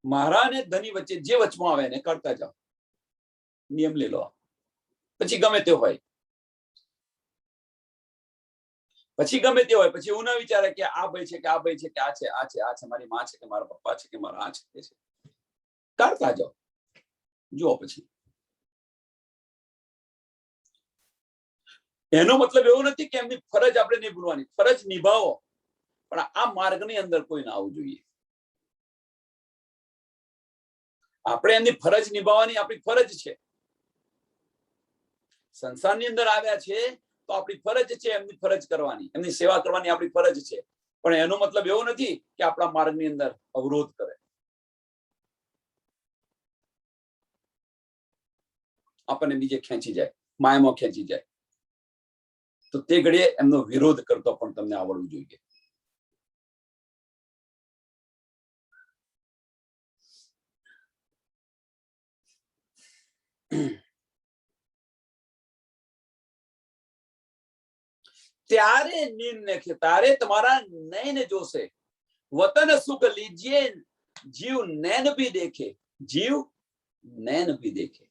મારા ને ધની વચ્ચે જે વચમાં આવે એને કાઢતા જાઓ. નિયમ લઈ લો. પછી ગમે તે હોય, પછી ગમે તે હોય, પછી એવું ના વિચારે કે આ ભાઈ છે, કે આ ભાઈ છે, કે આ છે, આ છે, આ છે, મારી માં છે, કે મારા પપ્પા છે, કે મારા આ છે, તે છે. કાઢતા જાઓ. જુઓ પછી એનો મતલબ એવો નથી કે એમની ફરજ આપણે નહીં ભૂલવાની. ફરજ નિભાવો, પણ આ માર્ગની અંદર કોઈ ના આવવું જોઈએ. આપણે એમની ફરજ નિભાવવાની આપણી ફરજ છે. સંસારની અંદર આવ્યા છે તો આપણી ફરજ છે એમની ફરજ કરવાની, એમની સેવા કરવાની આપણી ફરજ છે. પણ એનો મતલબ એવો નથી કે આપણા માર્ગની અંદર અવરોધ કરે, આપણને બીજે ખેંચી જાય, માયામાં ખેંચી જાય. તો તે ઘડીએ એમનો વિરોધ કરતો પણ તમને આવડવું જોઈએ. ત્યારે નિર્ણય કે તારે તમારા નયન જોશે, વતન સુખ લીજીએ જીવ નैन भी देखे, જીવ નैन भी देखे,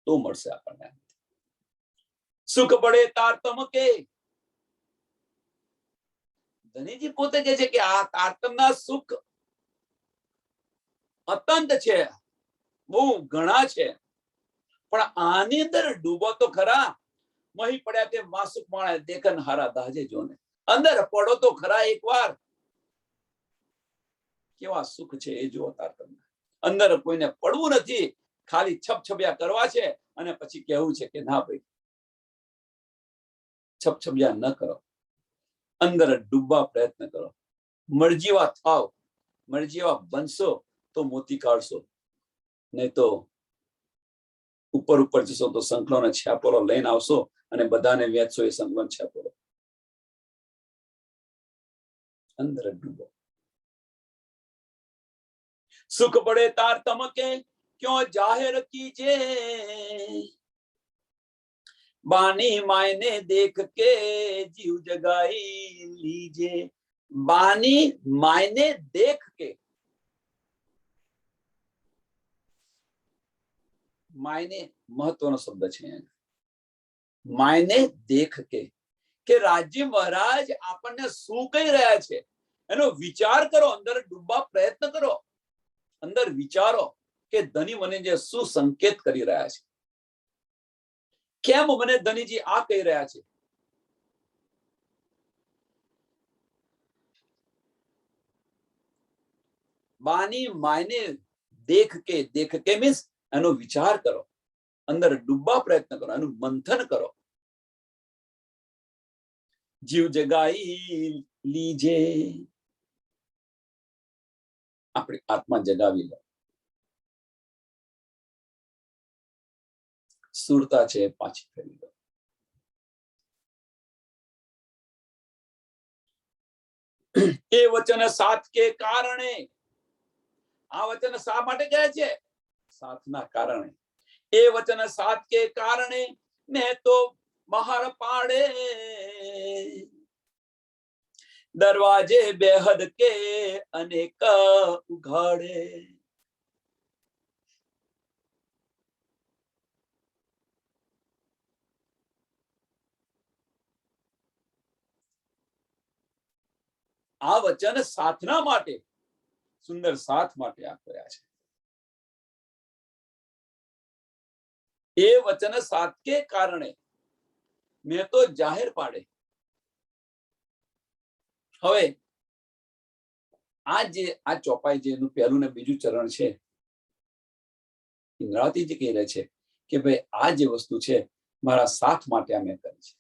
તો મળશે આપણને. સુખ પડે તારતમ કે, ધનીજી પોતે કહે છે કે આ તારતમના સુખ અત્યંત છે, બહુ ઘણા છે, પણ આની અંદર ડૂબો તો ખરા. મહી પડ્યા તે માસુક માણે દેખન હારા દાજે જોને. અંદર પડો તો ખરા એકવાર, કેવા સુખ છે એ જુઓ તારતમ્ય. અંદર કોઈને પડવું નથી, ખાલી છપછપિયા કરવા છે અને પછી કહેવું છે કે ના ભાઈ છપછપિયા ન કરો, અંદર ડૂબવા પ્રયત્ન કરો. મરજીવા થાવ, મરજીવા બનશો તો મોતી કાઢશો, નહીં તો ઉપર ઉપર જશો તો સંકલોને છાપોરો લઈને આવશો અને બધાને વેચશો એ સંકલન છાપોરો. અંદર ડૂબો. સુખ પડે તાર તમકે ક્यों जाहिर कीजे, बानी मायने देख के जीव जगाई लीजे. बानी मायने देख के, मायने महत्वનો શબ્દ છે. માયને દેખ કે રાજ્ય મહારાજ આપણને શું કહી રહ્યા છે એનો વિચાર કરો, અંદર ડૂબવા પ્રયત્ન કરો. અંદર વિચારો કે ધની મને જે શું સંકેત કરી રહ્યા છે, કેમ મને ધનીજી આ કહી રહ્યા છે. બાની માયને દેખ કે મીન્સ એનો વિચાર કરો, અંદર ડૂબવા પ્રયત્ન કરો, એનું મંથન કરો. જીવ જગાઈ લીજે, આપણી આત્મા જગાવી લો. સુરતા છે પાછી ફેરી લો. એ વચન સાથ કે કારણે, આ વચન શા માટે કહે છે? સાથના કારણે. એ વચન સાથ કે કારણે મેં તો બહાર પાડે, દરવાજે બેહદ કે અનેક ઉઘાડે. આ વચન સાથના માટે, સુંદર સાથ માટે આ કર્યા છે. એ વચન સાથ કે કારણે મેં તો જાહેર પાડે. હવે આ ચોપાઈ જે એનું પહેલું ને બીજું ચરણ છે, ઇન્દ્રાવતીજી કહી રહે છે કે ભાઈ આ જે વસ્તુ છે મારા સાથ માટે આ મેં કરી છે.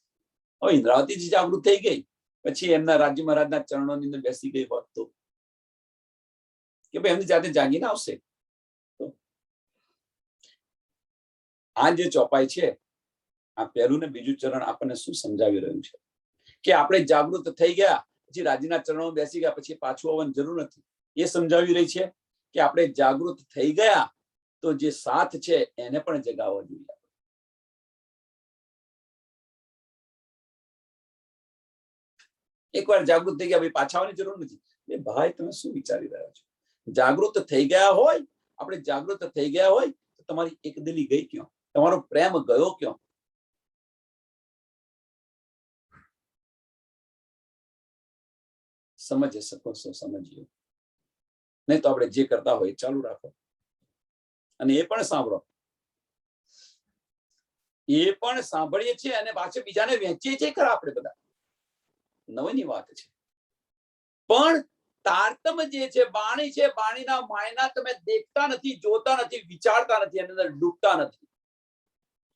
હવે ઇન્દ્રાવતીજી જાગૃત થઈ ગઈ, પછી એમના રાજ્ય મહારાજના ચરણોની અંદર બેસી ગઈ હોત તો કે ભાઈ એમની જાતે જાગીને આવશે. આ જે ચોપાઈ છે, આ પહેલું ને બીજું ચરણ આપણને શું સમજાવી રહ્યું છે કે આપણે જાગૃત થઈ ગયા પછી રાજીના ચરણો બેસી ગયા પછી પાછું આવવાની જરૂર નથી. એ સમજાવી રહી છે કે આપણે જાગૃત થઈ ગયા તો જે સાથ છે એને પણ જગાવવો જોઈએ. એકવાર જાગૃત થઈ ગયા ભાઈ પાછા આવવાની જરૂર નથી. ભાઈ તમે શું વિચારી રહ્યા છો? જાગૃત થઈ ગયા હોય, આપણે જાગૃત થઈ ગયા હોય તો તમારી એકદિલી ગઈ ક્યાં? તમારો પ્રેમ ગયો ક્યાં? સમજી શકો છો સમજીએ, નહીં તો આપણે જે કરતા હોય ચાલુ રાખો. અને એ પણ સાંભળો, એ પણ સાંભળીએ છીએ અને પાછળ બીજાને વહેંચીએ છીએ ખરા આપણે બધા. નવીની વાત છે, પણ તારતમ જે છે વાણી છે, વાણીના માયના તમે દેખતા નથી, જોતા નથી, વિચારતા નથી, એની અંદર ડૂબતા નથી.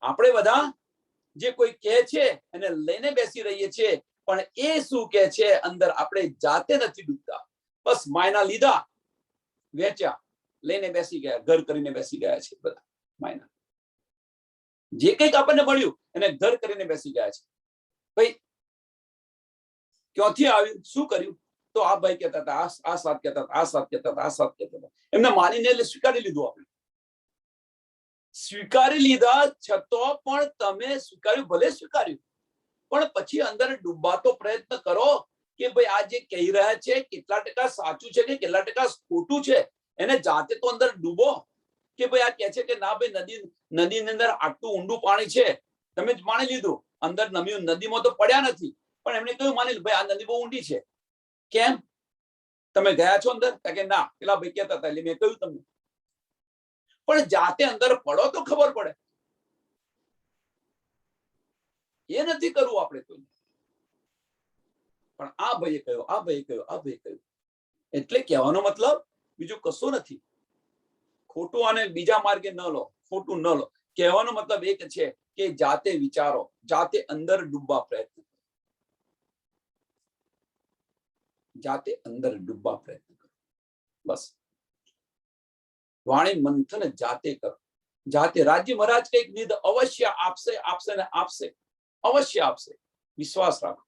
આપણે બધા જે કોઈ કહે છે એને લઈને બેસી રહીએ છીએ, પણ એ શું કહે છે અંદર આપણે જાતે નથી ડૂબતા. બસ માયના લીધા, વેચ્યા, લઈને બેસી ગયા, ઘર કરીને બેસી ગયા છે બધા માયના. જે કંઈક આપણને મળ્યું એને ઘર કરીને બેસી ગયા છે. ભાઈ ક્યાંથી આવ્યું, શું કર્યું? તો આ ભાઈ કહેતા હતા, આ સાથ કહેતા હતા, આ સાથ કહેતા હતા, આ સાથ કહેતા હતા. એમને માનીને સ્વીકારી લીધું. આપણે સ્વીકારી લીધા છતાં પણ તમે સ્વીકાર્યું, ભલે સ્વીકાર્યું, પણ પછી અંદર ડૂબવાતો પ્રયત્ન કરો કે ભાઈ આ જે કહી રહ્યા છે કેટલા ટકા સાચું છે કે કેટલા ટકા ખોટું છે. એને જાતે તો અંદર ડૂબો કે ભાઈ આ કહે છે કે ના ભાઈ નદીની અંદર આટલું ઊંડું પાણી છે, તમે જ માની લીધું. અંદર નદીમાં તો પડ્યા નથી, પણ એમણે કહ્યું માની લીધું ભાઈ આ નદી બહુ ઊંડી છે. કેમ? તમે ગયા છો અંદર? કે ના, પેલા ભાઈ કહેતા હતા એટલે મેં કહ્યું તમને. પણ જાતે અંદર પડો તો ખબર પડે. એ નથી કરવું આપણે કોઈ. પણ આ ભાઈએ કહ્યું, આ ભાઈએ કહ્યું, આ ભાઈએ કહ્યું. એટલે કહેવાનો મતલબ બીજું કશું નથી. ખોટું આને બીજા માર્ગે ન લો, ખોટું ન લો. કહેવાનો મતલબ એક છે કે જાતે વિચારો, જાતે અંદર ડૂબવા પ્રયત્ન કરો, જાતે અંદર ડૂબવા પ્રયત્ન કરો. બસ વાણી મંથન જાતે કરો, જાતે. રાજ્ય મહારાજ કઈક નિધ અવશ્ય આપશે, આપશે ને આપશે, અવશ્ય આપશે. વિશ્વાસ રાખો.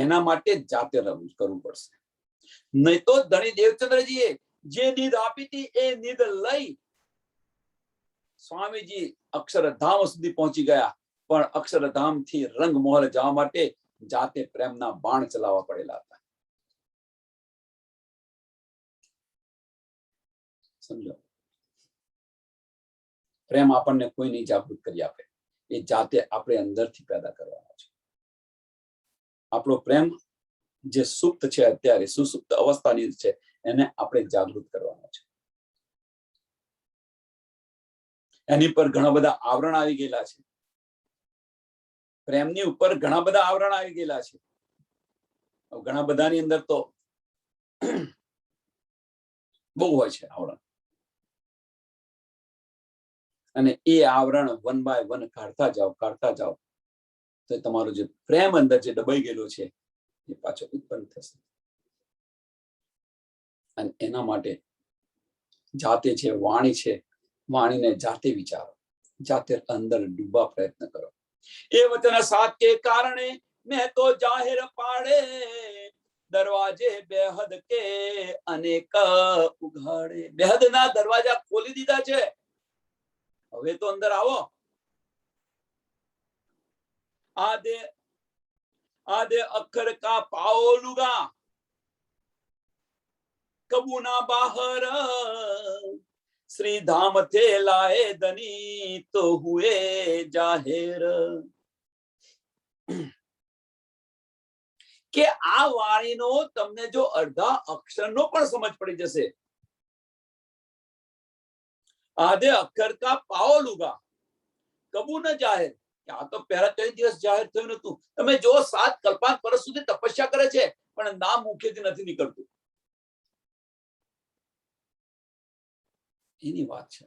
એના માટે જાતે કરવું પડશે. નહીં તો ધણી દેવચંદ્રજીએ જે નિધ આપી હતી એ નિધ લઈ સ્વામીજી અક્ષરધામ સુધી પહોંચી ગયા. પણ અક્ષરધામ થી રંગમહોલ જવા માટે જાતે પ્રેમના બાણ ચલાવવા પડેલા હતા. સમજો, પ્રેમ આપણને કોઈ નહીં જાગૃત કરી આપે, એ જાતે આપણે અંદરથી પેદા કરવાનો છે. આપણો પ્રેમ જે સુપ્ત છે, અત્યારે સુસુપ્ત અવસ્થાની છે, એને આપણે જાગૃત કરવાનો છે. એની પર ઘણા બધા આવરણ આવી ગયેલા છે. પ્રેમની ઉપર ઘણા બધા આવરણ આવી ગયેલા છે. ઘણા બધાની અંદર તો બહુ હોય છે આવરણ. અને એ આવરણ વન બાય વન કાઢતા જાઓ તો તમારો જે પ્રેમ અંદર જે દબાઈ ગયેલો છે એ પાછો ઉત્પન્ન થશે. અને એના માટે જાતે છે વાણી છે, વાણીને જાતે વિચારો, જાતે અંદર ડૂબવા પ્રયત્ન કરો. એ વચન સાથ કે કારણે મેં તો જાહેર પાડે, દરવાજે બેહદ કે અનેક ઉઘાડે. બેહદના દરવાજા ખોલી દીધા છે. હવે તો અંદર આવો. आधे अक्षर का पाओ लुगा, कबू ना बाहर, श्री धाम थे लाए धनी तो हुए जाहिर. કે આ વાણીનો તમને જો અડધા અક્ષરનો પણ સમજ પડી જશે. આધે અક્ષર કા પાઓ લુગા, કબુ ન જાહેર. આ તો પહેલા કઈ દિવસ જાહેર થયું નતું. તમે જો 7 કલ્પાંત વર્ષ સુધી તપસ્યા કરે છે, પણ નામ મુખેથી નથી નીકળતું. એની વાત છે.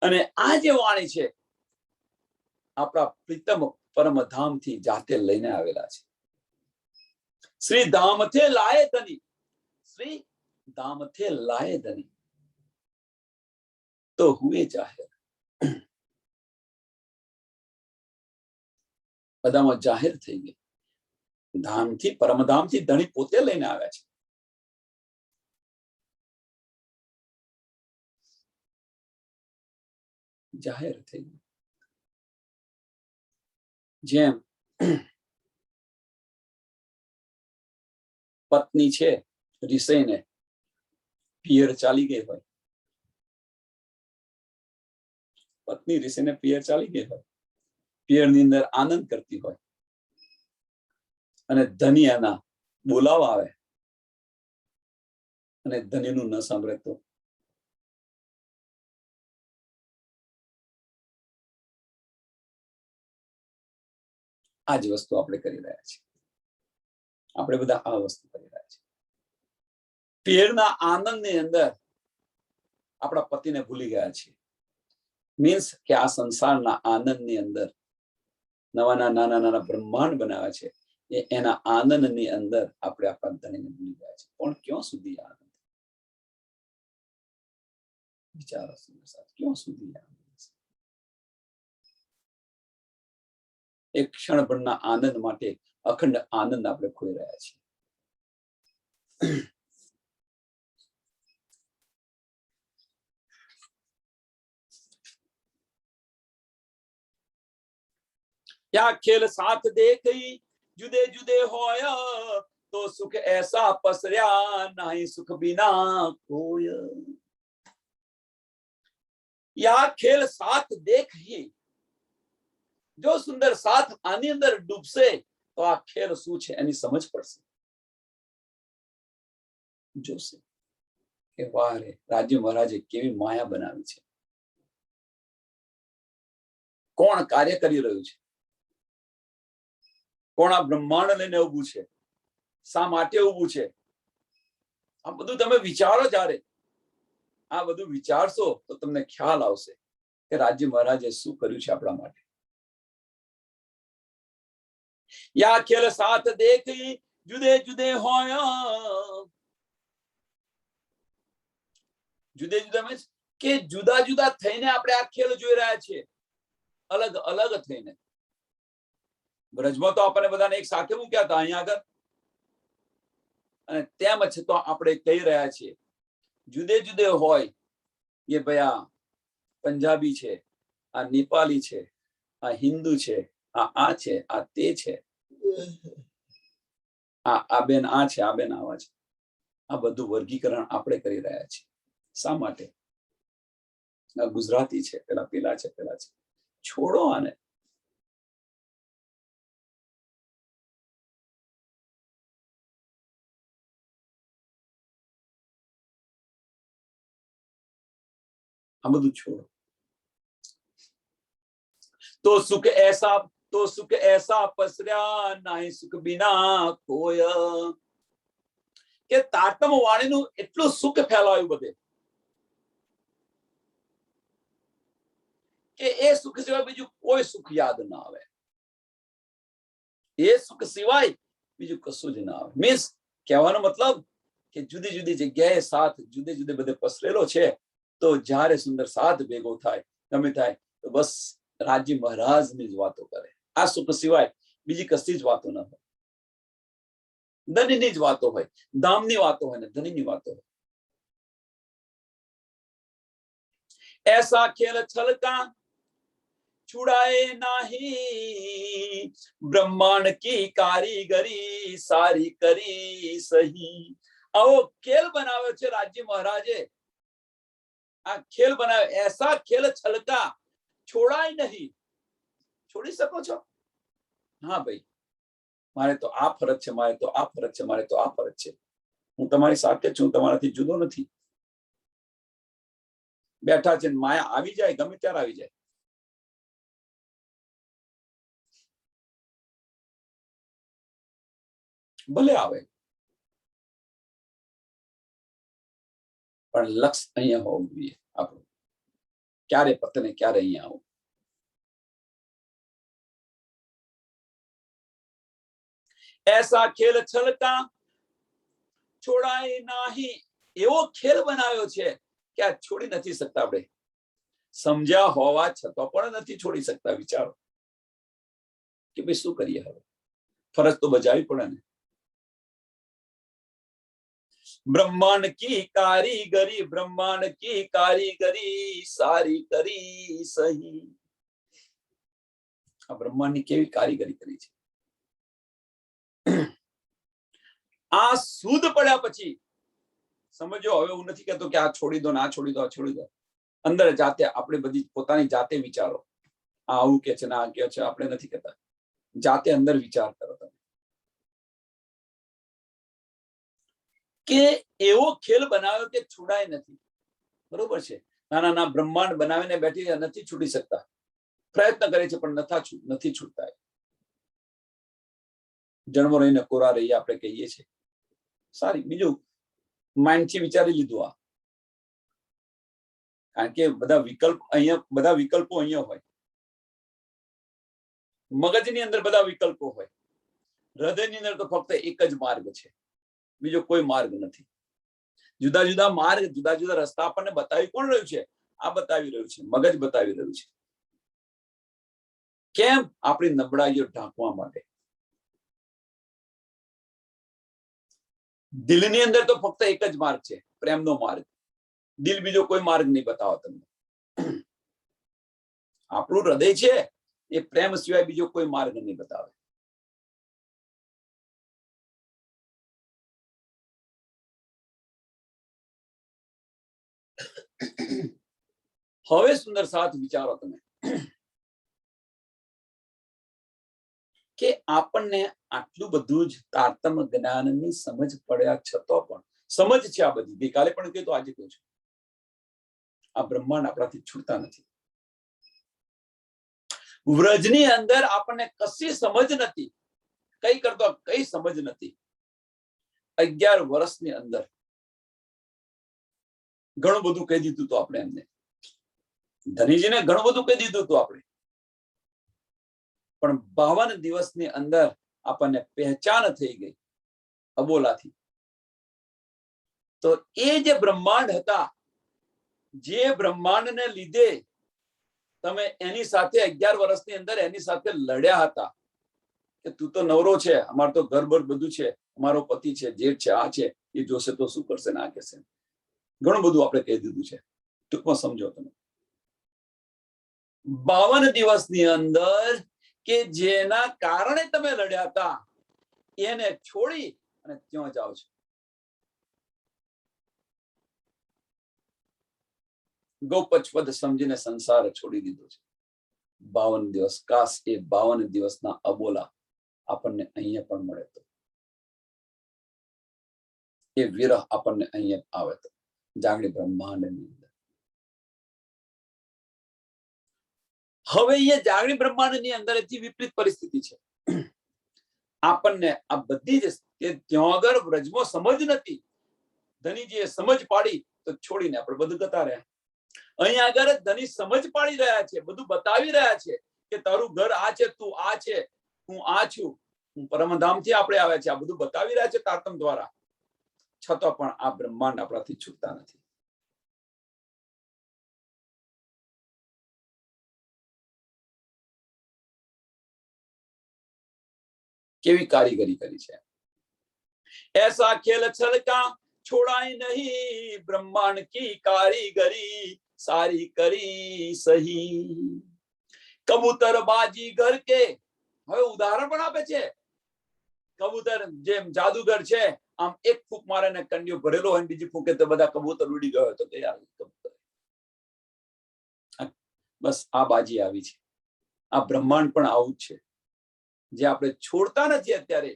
અને આ જે વાણી છે આપણા પ્રીતમ પરમધામ થી જાતે લઈને આવેલા છે. શ્રી ધામથે લાયે ધની, શ્રી ધામથે લાયે ધની તો હુએ જાહેર. બધામાં જાહેર થઈ ગઈ. ધામથી પરમધામથી ધણી પોતે લઈને આવ્યા છે. જાહેર થઈ ગયું. જેમ પત્ની છે રિસઈને પિયર ચાલી ગઈ હોય, પત્ની રિસઈને પિયર ચાલી ગઈ હોય, પિયરની અંદર આનંદ કરતી હોય, અને ધની એના બોલાવા આવે અને ધનીનું ન સાંભળે તો આ જ વસ્તુ આપણે કરી રહ્યા છીએ. આપણે બધા આ વસ્તુ કરી રહ્યા છીએ. પિયરના આનંદની અંદર આપણા પતિને ભૂલી ગયા છીએ. મીન્સ કે આ સંસારના આનંદની અંદર નવા નાના નાના બ્રહ્માંડ બનાવ્યા છે. એના આનંદની અંદર આપણે આપણા ધણીને ભૂલી ગયા છે. પણ ક્યાં સુધી આનંદ? વિચારો ક્યાં સુધી આનંદ? એક ક્ષણભરના આનંદ માટે અખંડ આનંદ આપણે ખોઈ રહ્યા છીએ. क्या खेल साथ देखी जुदे जुदे होया तो सुख ऐसा पसर्या नहीं सुख बिना कोय. या खेल साथ देख ही जो सुंदर साथ આની અંદર ડૂબશે તો આ ખેલ શું છે એની સમજ પડશે. જોશે કે વાહ રે રાજ્ય મહારાજે કેવી માયા બનાવી છે. કોણ કાર્ય કરી રહ્યું છે? કોણ આ બ્રહ્માંડ લઈને ઊભું છે? શા માટે ઊભું છે? આ બધું તમે વિચારો. જ્યારે આ બધું વિચારશો તો તમને ખ્યાલ આવશે કે રાજ્ય મહારાજે શું કર્યું છે આપણા માટે. યા ખેલ સાથ દેખી જુદે જુદે હોયા. જુદે જુદા મીન્સ કે જુદા જુદા થઈને આપણે આ ખેલ જોઈ રહ્યા છીએ. અલગ અલગ થઈને. બ્રજમાં તો આપણને બધાને એક સાથે મૂક્યા હતા અહીંયા આગળ, અને તેમ છતાં આપણે કહી રહ્યા છીએ જુદે જુદે હોય. એ ભાઈ આ પંજાબી છે, આ નેપાળી છે, આ હિન્દુ છે, આ છે, આ તે છે, આ બેન આ છે, આ બેન આવા છે. આ બધું વર્ગીકરણ આપણે કરી રહ્યા છીએ. શા માટે? આ ગુજરાતી છે, પેલા પેલા છે, પેલા છે. છોડો આને. આ બધું છોડો. तो सुख ऐसा पसर्या नहीं सुख बिना कोय. કે તાતમ વાણીનું એટલું સુખ ફેલાયું બધે કે એ સુખ સિવાય બીજું કોઈ સુખ યાદ ના આવે. એ સુખ સિવાય બીજું કશું જ ના આવે. મીન્સ કહેવાનો મતલબ કે જુદી જુદી જગ્યાએ સાથ જુદે જુદે બધે પસરેલો છે. તો જ્યારે સુંદર સાથ ભેગો થાય ગમે થાય તો બસ રાજ્ય મહારાજની જ વાતો કરે. આ સુખ સિવાય બીજી કશી જ વાતો ન હોય. ધનની જ વાતો હોય, ધામની વાતો હોય ને ધનની વાતો હોય. ऐसा खेल छलका छुड़ाए नहीं ब्रह्मांड की कारीगरी सारी કરી સહી. આવો ખેલ બનાવ્યો છે રાજ્ય મહારાજે. આ ખેલ બનાવ્યો. એસા ખેલ છલકા છોડાય નહીં. છોડી શકો છો? હા ભાઈ, મારે તો આ ફરજ છે, મારે તો આ ફરજ છે, મારે તો આ ફરજ છે. હું તમારી સાથે છું, તમારાથી જુદો નથી. બેઠા છે, માયા આવી જાય ગમે ત્યારે આવી જાય. ભલે આવે, પણ લક્ષ્ય અહીંયા હોવું જોઈએ આપણું. ક્યારે પતને ક્યારે અહીંયા આવું. ऐसा खेल छलका છોડાય નહીં. એવો ખેલ બનાવ્યો છે કે આ છોડી નથી શકતા. આપણે સમજ્યા હોવા છતાં પણ નથી છોડી શકતા. વિચારો કે ભાઈ શું કરીએ હવે? ફરજ તો બજાવી પડે ને. બ્રહ્માંડ કી કારીગરી, બ્રહ્માંડ કી કારીગરી સારી કરી સહી. આ બ્રહ્માંડની કેવી કારીગરી કરી છે. આ શુદ્ધ પડ્યા પછી સમજો. હવે હું નથી કહેતો કે આ છોડી દો, ના છોડી દો, આ છોડી દો. અંદર જાતે આપણે બધી પોતાની જાતે વિચારો. આ આવું કે છે, ના કે છે, આપણે નથી કહેતા. જાતે અંદર વિચાર કરો તમે કે એવો ખેલ બનાવ્યો કે છોડાય નથી. બરોબર છે. નાના નાના બ્રહ્માંડ બનાવીને બેઠી નથી છૂટી શકતા. પ્રયત્ન કરે છે પણ નથી છૂટતા. જન્મ રહીને કોરા રહી આપણે કહીએ છીએ. સારી, બીજું માઇન્ડ થી વિચારી લીધું આ, કારણ કે બધા વિકલ્પો અહીંયા હોય, મગજની અંદર બધા વિકલ્પો હોય, હૃદયની અંદર તો ફક્ત એક જ માર્ગ છે, બીજો કોઈ માર્ગ નથી. જુદા જુદા માર્ગ, જુદા જુદા રસ્તા આપણને બતાવી કોણ રહ્યું છે? આ બતાવી રહ્યું છે, મગજ બતાવી રહ્યું છે. કેમ? આપણી નબળાઈઓ ઢાંકવા માટે. દિલની અંદર તો ફક્ત એક જ માર્ગ છે, પ્રેમનો માર્ગ. દિલ બીજો કોઈ માર્ગ નહીં બતાવો તમને. આપણું હૃદય છે એ પ્રેમ સિવાય બીજો કોઈ માર્ગ નહીં બતાવે. હવે સુંદર સાથ વિચારો તમે કે આપણને આટલું બધું જ તારતમ્ય જ્ઞાનની સમજ પડ્યા છતાં પણ, સમજ છે આ બધી, ગઈકાલે પણ કહ્યું તો આજે કહું છું, આ બ્રહ્માંડ આપણાથી છૂટતા નથી. વ્રજની અંદર આપણને કશી સમજ નથી, કઈ કરતો કઈ સમજ નથી. 11 વર્ષની અંદર ઘણું બધું કહી દીધું તો આપણે એમને, ધનીજીને ઘણું બધું કહી દીધું હતું આપણે, પણ 52 દિવસની અંદર આપણને પહેચાન થઈ ગઈ અબોલાથી. તો એ જે બ્રહ્માંડ હતા, જે બ્રહ્માંડને લીધે તમે એની સાથે 11 વર્ષની અંદર એની સાથે લડ્યા હતા કે તું તો નવરો છે, અમાર તો ઘર બર બધું છે, અમારો પતિ છે, જેઠ છે, આ છે, એ જોશે તો શું કરશે ના કહેશે, ઘણું બધું આપણે કહી દીધું છે. ટૂંકમાં સમજો તમે, 52 દિવસની અંદર કે જેના કારણે તમે લડ્યા હતા એને છોડી અને ત્યાં જાઓ છો. ગૌપચપદ સમજીને સંસાર છોડી દીધો છે. 52 દિવસ, કાશ એ 52 દિવસના અબોલા આપણને અહીંયા પણ મળે તો, એ વિરહ આપણને અહીંયા આવે તો, જાગણી બ્રહ્માંડની અંદર. હવે એ જાગણી બ્રહ્માંડની અંદર વિપરીત પરિસ્થિતિ છે. આપણને આ બધી જ કે ત્યાં આગળ વ્રજમાં સમજ નથી, ધનીજીએ સમજ પાડી તો છોડીને આપણે બધું જતા રહ્યા. અહીંયા આગળ ધની સમજ પાડી રહ્યા છે, બધું બતાવી રહ્યા છે કે તારું ઘર આ છે, તું આ છે, હું આ છું, હું પરમધામથી આપણે આવ્યા છે, આ બધું બતાવી રહ્યા છે તારતમ દ્વારા. છતાં પણ આ બ્રહ્માંડ આપણાથી છૂટતા નથી. કેવી કારીગરી કરી છે. ऐसा खेल छल का छोड़ाई नहीं, ब्रह्मांड की कारीगरी सारी કરી સહી. કબૂતર બાજી ઘર કે, હવે ઉદાહરણ પણ આપે છે. કબૂતર જેમ જાદુગર છે, આમ એક ફૂંક મારે ને કંડિયો ભરેલો હોય, બીજી ફૂંકે તો બધા કબૂતર ઉડી ગયો તો કે યાર કબૂતર. બસ આ બાજી આવી છે. આ બ્રહ્માંડ પણ આવું જ છે. જે આપણે છોડતા નથી અત્યારે,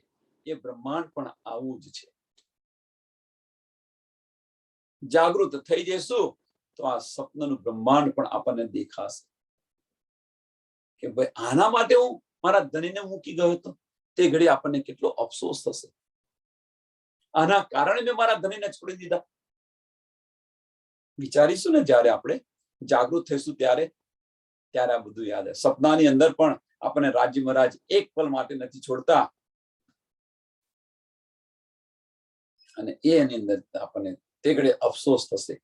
એ બ્રહ્માંડ પણ આવું જ છે. જાગૃત થઈ જઈશું તો આ સપનનું બ્રહ્માંડ પણ આપણને દેખાશે કે ભાઈ આના માટે હું મારા ધણીને મૂકી ગયો હતો, તે ઘડી આપણને કેટલો અફસોસ થશે. આના કારણે મેં મારા ધણીને છોડી દીધા. વિચારીશું ને જ્યારે આપણે જાગૃત થઈશું ત્યારે આ બધું યાદ આવે. સપનાની અંદર પણ આપણને રાજી મહારાજ એક પલ માટે નથી છોડતા, અને એની અંદર આપણને તે ઘડે અફસોસ થશે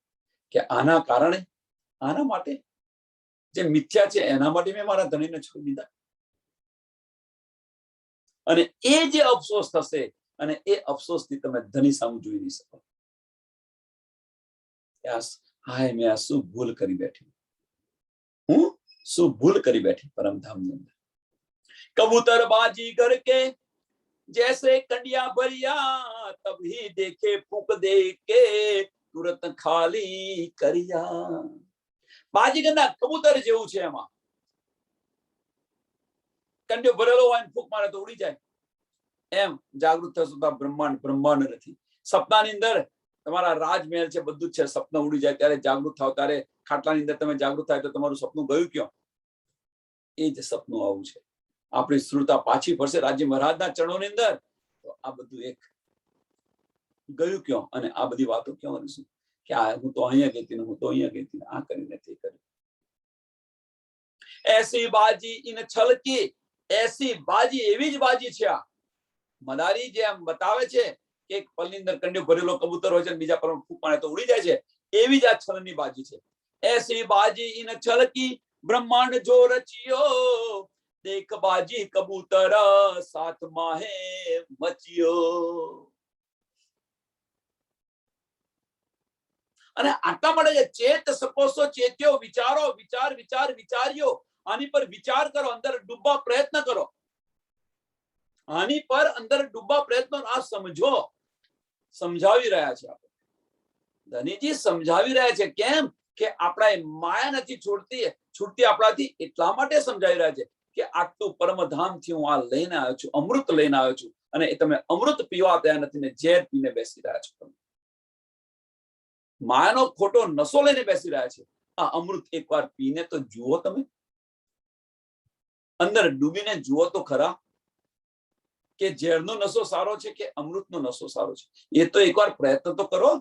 કે આના કારણે, આના માટે જે મિથ્યા છે એના માટે મેં મારા ધણીને છોડી દીધા. અને એ જે અફસોસ થશે, અને એ અફસોસથી તમે ધણી સામું જોઈ નહીં શકો. હાય મેં આ શું ભૂલ કરી બેઠી, હું શું ભૂલ કરી બેઠી પરમધામની અંદર. કબૂતર બાજી ઘર કે जैसे कंडिया भरिया, तभी देखे फूक दे के तुरंत खाली करिया. બાજીગરના કબૂતર જેવું છે. એમાં કંડિયો ભરેલો હોય, ફૂંક મારે તો ઉડી જાય. એમ જાગૃત થશું તો બ્રહ્માંડ નથી. સપનાની અંદર તમારા રાજમહેલ છે, બધું જ છે, સપનું ઉડી જાય ત્યારે જાગૃત થાવ, ત્યારે ખાટલાની અંદર તમે જાગૃત થાય તો તમારું સપનું ગયું ક્યાં? એ જ સપનું આવું છે. આપણી શ્રુતા પાછી ફરશે રાજ્ય મહારાજના ચરણોની અંદર, તો આ બધું એક ગયું ક્યાં, અને આ બધી વાતો ક્યાં કરીશું કે આ હું તો અહીંયા ગઈ હતી, હું તો અહીંયા ગઈ હતી, આ કરીને તે કર્યું. એસી બાજી ઇન છલકી, એસી બાજી, એવી જ બાજી છે આ. મદારી જે આમ બતાવે છે કે એક પલની અંદર કંડ્યો ભરેલો કબૂતર હોય છે, બીજા પર ફૂંક મારે તો ઉડી જાય છે, એવી જ આ છલની બાજી છે. એસી બાજી ઇન છલકી, બ્રહ્માંડ જો રચિયો, દેખ બાજી કબૂતર સાત માહે મચિયો. અને આટલા માટે ચેત સકોસો ચેત્યો, વિચારો, વિચાર વિચાર વિચાર્યો, આની પર વિચાર કરો, અંદર ડૂબવા પ્રયત્ન કરો, આની પર અંદર ડૂબવા પ્રયત્ન. આ સમજો, સમજાવી રહ્યા છે આપણે. ધનીજી સમજાવી રહ્યા છે. કેમ કે આપણા માયા નથી છૂટતી આપણાથી, એટલા માટે સમજાવી રહ્યા છે કે આટલું પરમધામ થી હું આ લઈને આવ્યો છું, અમૃત લઈને આવ્યો છું, અને એ તમે અમૃત પીવા તૈયાર નથી ને ઝેર પીને બેસી રહ્યા છો. તમે માયાનો ખોટો નશો લઈને બેસી રહ્યા છે. આ અમૃત એકવાર પીને તો જુઓ, તમે અંદર ડૂબીને જુઓ તો ખરા કે ઝેરનો નશો સારો છે કે અમૃતનો નશો સારો છે. એ તો એકવાર પ્રયત્ન તો કરો.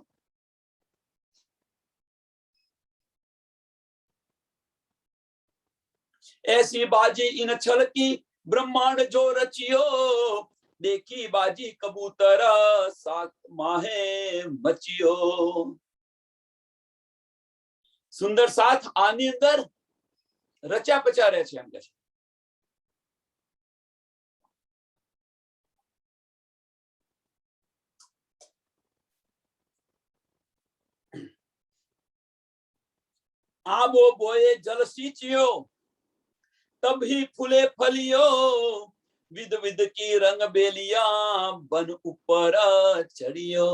ऐसी बाजी इन छलकी, ब्रह्मांड जो रचियो, देखी बाजी कबूतर सात माहे मचियो. સુંદર સાથ આની અંદર રચ્યા પચ્યા રહે છે એમ કે છે. આબો બોએ જલ सींचियो, तभी फूले फलियो, विध विध की रंग बेलिया, बन ऊपर चढ़ियो.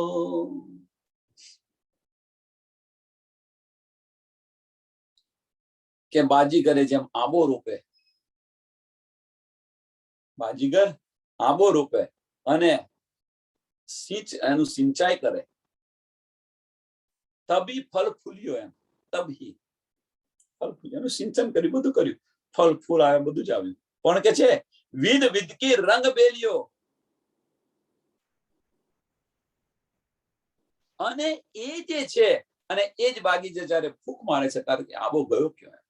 કે બાજીગરે જેમ આંબો રોપે, બાજીગર આંબો રોપે અને એનું સિંચાઈ કરે, તબી ફળ ફૂલ્યો. એમ તબી ફળ ફૂલ્યો, એનું સિંચન કર્યું, બધું કર્યું, ફળ ફૂલ આવ્યા, બધું જ આવ્યું. પણ કે છે વિધ વિધ કી રંગ બેલિયો, અને એ જે છે, અને એ જ બાગીચે જયારે ફૂંક મારે છે ત્યારે આબો ગયો ક્યાં,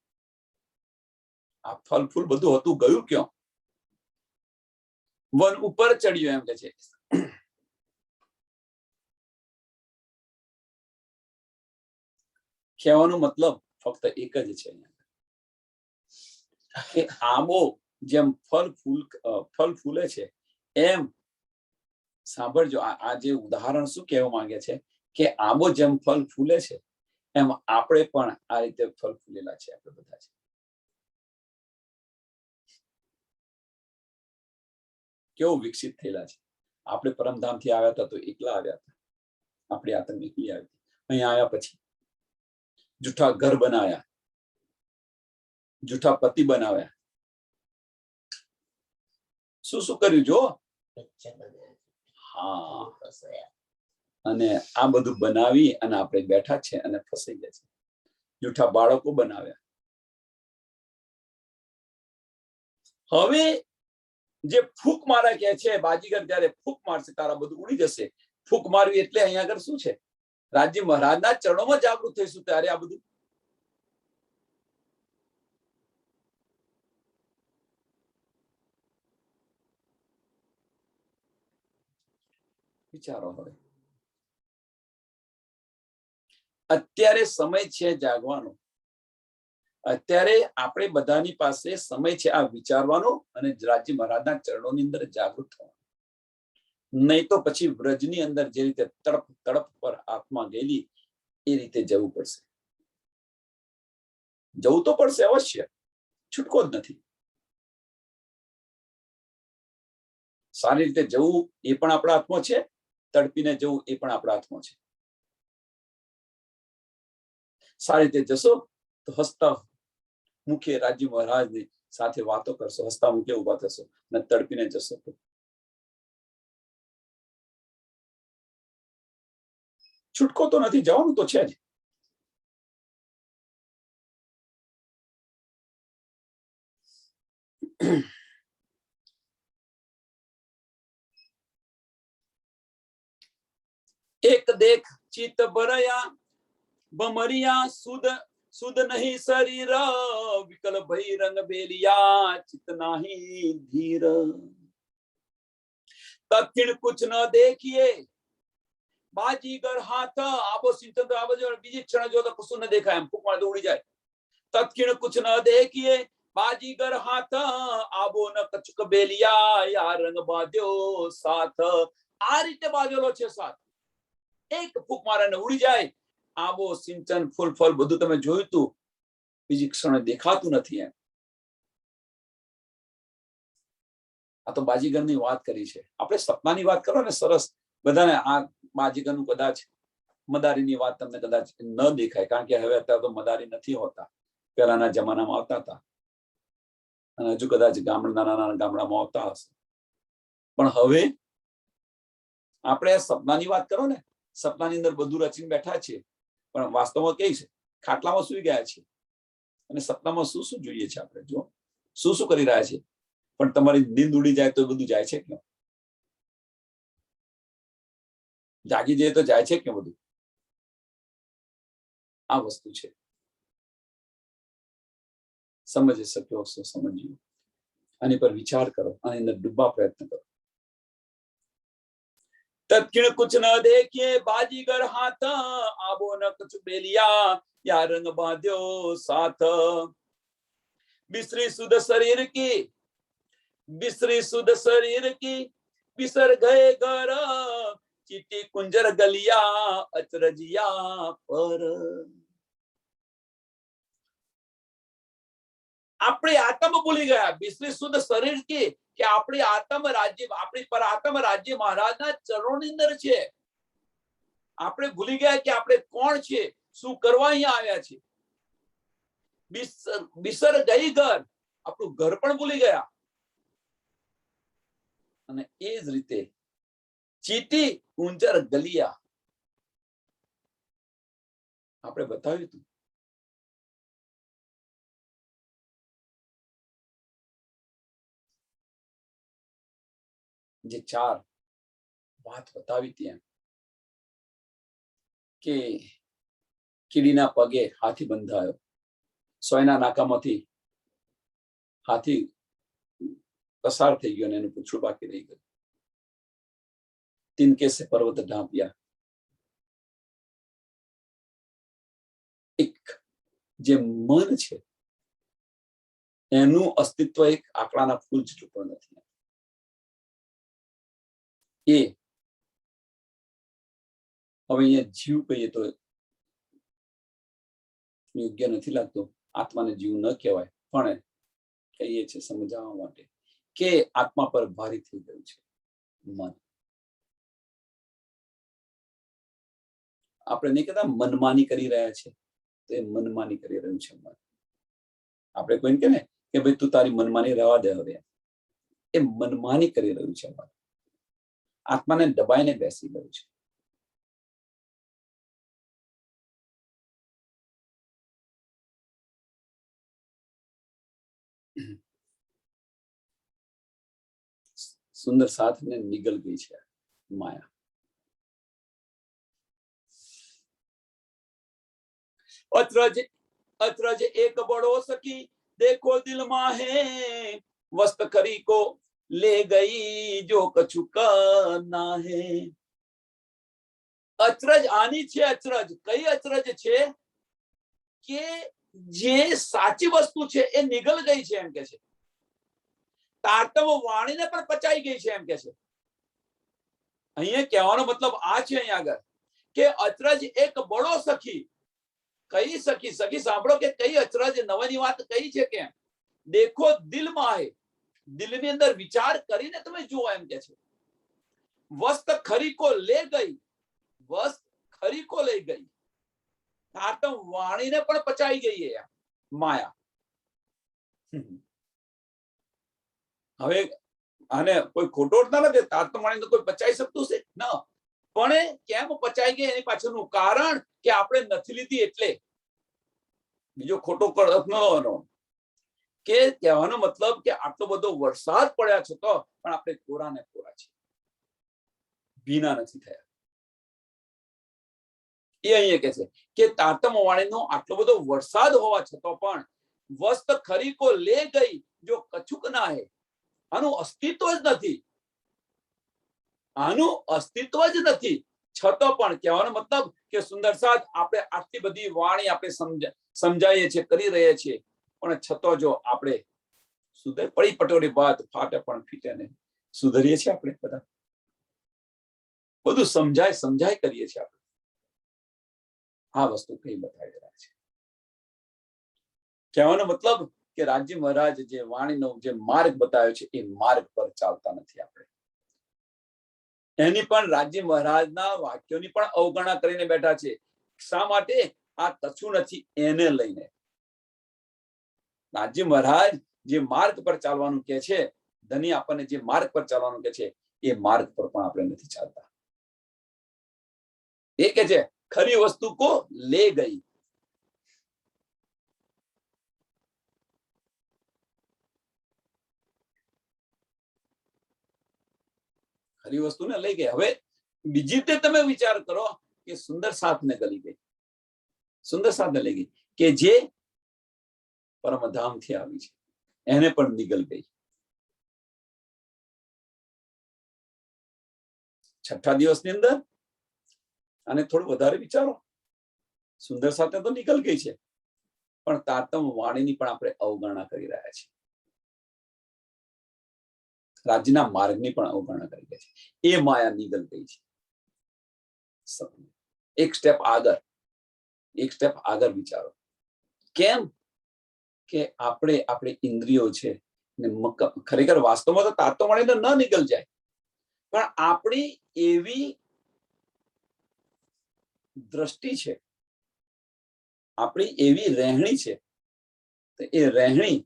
આ ફળ ફૂલ બધું હતું ગયું ક્યાં, વન ઉપર ચડ્યો એમ કે છે. કહેવાનો મતલબ ફક્ત એક જ છે કે આંબો જેમ ફળ ફૂલે છે એમ, સાંભળજો, આ જે ઉદાહરણ શું કહેવા માંગે છે કે આંબો જેમ ફળ ફૂલે છે એમ આપણે પણ આ રીતે ફળ ફૂલેલા છે. આપણે બધા છે. કેવું વિકસિત થયેલા છે. આપણે પરમધામ થી આવ્યા હતા તો એકલા આવ્યા હતા, આપણી આતંક એકલી આવી હતી. અહીંયા આવ્યા પછી જૂઠા ઘર બનાવ્યા, જૂઠા પતિ બનાવ્યા, શું શું કર્યું જો. હા, અને આ બધું બનાવી અને આપણે બેઠા છે અને ફસાઈ ગયા છે. જૂઠા બાળકો બનાવ્યા. હવે જે ફૂંક મારા કે છે બાજીગર, જયારે ફૂંક મારશે તારા બધું ઉડી જશે. ફૂંક મારવી એટલે અહીંયા આગળ શું છે, રાજ્ય મહારાજના ચરણોમાં જાગૃત થઈશું ત્યારે આ બધું. વિચારો. હવે અત્યારે સમય છે જાગવાનો, અત્યારે આપણે બધાની પાસે સમય છે આ વિચારવાનો અને રાજ્ય મહારાજના ચરણોની અંદર જાગૃત થવાનો. નહીં તો પછી વ્રજની અંદર જે રીતે તડપ તડપ પર આત્મા ગયેલી એ રીતે જવું પડશે. જવું તો પડશે અવશ્ય, છૂટકો જ નથી. સારી રીતે જવું એ પણ આપણા હાથમાં છે, તડપીને જવું એ પણ આપણા હાથમાં છે. સારી રીતે જશો તો હસતા મુખે રાજ્ય મહારાજની સાથે વાતો કરશો, હસતા મુખે ઉભા થશો, અને તડપીને જશો તો છૂટકો તો નથી, જવાનું તો છે જ. એક દેખ ચિત ભરયા ભમરિયા સુદ સુદ નહીં શરીર વિકલ ભઈ રંગ બેલિયા ચિત નહીં ધીર દક્ષિણ કુછ ન દેખીએ બાજીગર હાથ આબો સિંચન તો આબો બીજી ક્ષણ જો તો કશું ન દેખાય એમ ફૂંક મારે તો ઉડી જાય તત્ક્ષણ કુછ ન દેખીએ બાજીગર હાથ આબો ન કચુક બેલિયા યા રંગ બાંધ્યો સાથ આ રીતે બાંધેલો છે સાથ એક ફૂંક મારે ને ઉડી જાય આબો સિંચન ફૂલ ફળ બધું તમે જોયું તું બીજી ક્ષણે દેખાતું નથી એમ આ તો બાજીગરની વાત કરી છે આપણે સપનાની વાત કરો ને સરસ બધાને આ બાજીગરનું કદાચ મદારીની વાત તમને કદાચ ન દેખાય કારણ કે હવે અત્યારે તો મદારી નથી હોતા પહેલાના જમાનામાં આવતા હતા અને હજુ કદાચ નાના ગામડામાં આવતા હશે પણ હવે આપણે સપનાની વાત કરો ને સપનાની અંદર બધું રચીને બેઠા છીએ પણ વાસ્તવમાં કઈ છે ખાટલામાં સુઈ ગયા છે અને સપનામાં શું શું જોઈએ છે આપણે જો શું શું કરી રહ્યા છે પણ તમારી નીંદ ઉડી જાય તો બધું જાય છે ક્યાં જાગી જઈએ તો જાય છે ક્યાં બધું આ વસ્તુ છે સમજી શક્યો હશો સમજ્યું આની પર વિચાર કરો આની અંદર ડૂબવા પ્રયત્ન કરો તત્ક્ષણ કુછ ન દેખીએ બાજીગર હાથ આબો ન કુછ બેલિયા યા રંગ બાંધ્યો સાથ बिसरी सुध शरीर की बिसर गए घर चीटी कुंजर गलिया अचरजिया पर अपनी आत्म भूली गया बिसरी शुद्ध शरीर की कि अपनी आत्म राज्य अपनी पर आत्म राज्य महाराज ना चरणों अंदर छे આપણે ભૂલી ગયા કે આપણે કોણ છે શું કરવા અહીંયા આવ્યા છે બિસર ગઈ ઘર આપણું ઘર પણ ભૂલી ગયા અને એ જ રીતે ચીટી કુંજર ગલિયા આપણે બતાવ્યું હતું જે ચાર વાત બતાવી ત્યાં કે કીડીના પગે હાથી બંધાયો સોયના નાકામાંથી હાથી પસાર થઈ ગયો અને એનું પૂંછડું બાકી રહી ગયું તિનકે સે પર્વત ઢાંપ્યા એક જે મન છે એનું અસ્તિત્વ એક આંકડાના ફૂલ જેટલું પણ નથી એ હવે અહીંયા જીવ કહીએ તો યોગ્ય નથી લાગતો આત્માને જીવ ન કહેવાય પણ કહીએ છીએ સમજાવવા માટે કે આત્મા પર ભારી થઈ ગયું છે મન આપણે નહીં કહેતા મનમાની કરી રહ્યા છે તો એ મનમાની કરી રહ્યું છે મન આપણે કોઈને કે ને કે ભાઈ તું તારી મનમાની રહેવા દે હવે એ મનમાની કરી રહ્યું છે મન આત્માને દબાઈને બેસી ગયું છે सुंदर साथ में निगल गई है माया अत्रज अत्रज एक बड़ो सकी देखो दिल मां है वस्त करी को ले गई जो कछु ना है अचरज आनी छे अचरज कई अचरज छे के जे साची वस्तु छे ए निगल गई छे एम के छे તારતમ વાણીને પણ પચાઈ ગઈ છે એમ કે છે અહીંયા કહેવાનો મતલબ આ છે અહીંયા આગળ કે અચરજ એક બડો સખી કઈ સખી સખી સાંભળો કે કઈ અચરજ નવાની વાત કઈ છે કે દેખો દિલમાં હે દિલની અંદર વિચાર કરીને તમે જુઓ એમ કે છે વસ્ત ખરી કો લે ગઈ વસ્ત ખરી કો લઈ ગઈ તારતમ વાણીને પણ પચાઈ ગઈ है માયા હવે આને કોઈ ખોટો અર્થ ના લાગે આત્મવાણી તો કોઈ પચાઈ શકતું છે ન પણ કેમ પચાઈ ગઈ એની પાછળનું કારણ કે આપણે નથી લીધી એટલે બીજો ખોટો અર્થ ન લેવાનો કે કહેવાનો મતલબ કે આટલો બધો વરસાદ પડ્યા છે તો પણ આપણે કોરા ને કોરા છે ભીના નથી થયા એ અહીંયા કે છે કે તારતમ વાણીનો આટલો બધો વરસાદ હોવા છતાં પણ વસ્ત ખરી કો લે ગઈ જો કછુક ના હે, આનું અસ્તિત્વ જ નથી, આનું અસ્તિત્વ જ નથી. છતાં પણ કહેવાનો મતલબ કે સુંદર સાથ આપણે આટલી બધી વાણી આપણે સમજાવીએ છીએ, કરી રહ્યા છીએ, પણ છતાં જો આપણે સુધર પડી પટોરી વાત ફાટે પણ ફીટે નહીં, સુધરીએ છીએ આપણે બધા, બધું સમજાય કરીએ છીએ આપણે. આ વસ્તુ કઈ બતાવી રહ્યા છે. કહેવાનો મતલબ કે રાજ્ય મહારાજ જે વાણીનો જે માર્ગ બતાવ્યો છે એ માર્ગ પર ચાલતા નથી આપણે. એની પણ રાજ્ય મહારાજના વાક્યોની પણ અવગણના કરીને બેઠા છે. શા માટે? આ કશું નથી એને લઈને. રાજ્ય મહારાજ જે માર્ગ પર ચાલવાનું કે છે, ધની આપણને જે માર્ગ પર ચાલવાનું કે છે એ માર્ગ પર પણ આપણે નથી ચાલતા. એ કે છે ખરી વસ્તુ કો લે ગઈ. ખરી વસ્તુને લઈ ગઈ. હવે બીજી રીતે તમે વિચાર કરો કે સુંદર સાથને ગલી ગઈ, સુંદર સાથને લઈ ગઈ કે જે પરમધામથી આવી છે, એને પણ નીકળ ગઈ. છઠ્ઠા દિવસની અંદર અને થોડું વધારે વિચારો, સુંદર સાથે તો નીકળ ગઈ છે, પણ તારતમ વાણીની પણ આપણે અવગણના કરી રહ્યા છીએ, રાજ્યના માર્ગની પણ અવગણના કરી રહ્યા છે. એ માયા નીકળ ગઈ છે. એક સ્ટેપ આગળ વિચારો. કેમ કે આપણે ઇન્દ્રિયો છે ને ખરેખર વાસ્તવમાં તો તારતમ વાણી ન નીકળ જાય, પણ આપણી એવી દ્રષ્ટિ છે, આપણી એવી રહેણી છે, તો એ રહેણી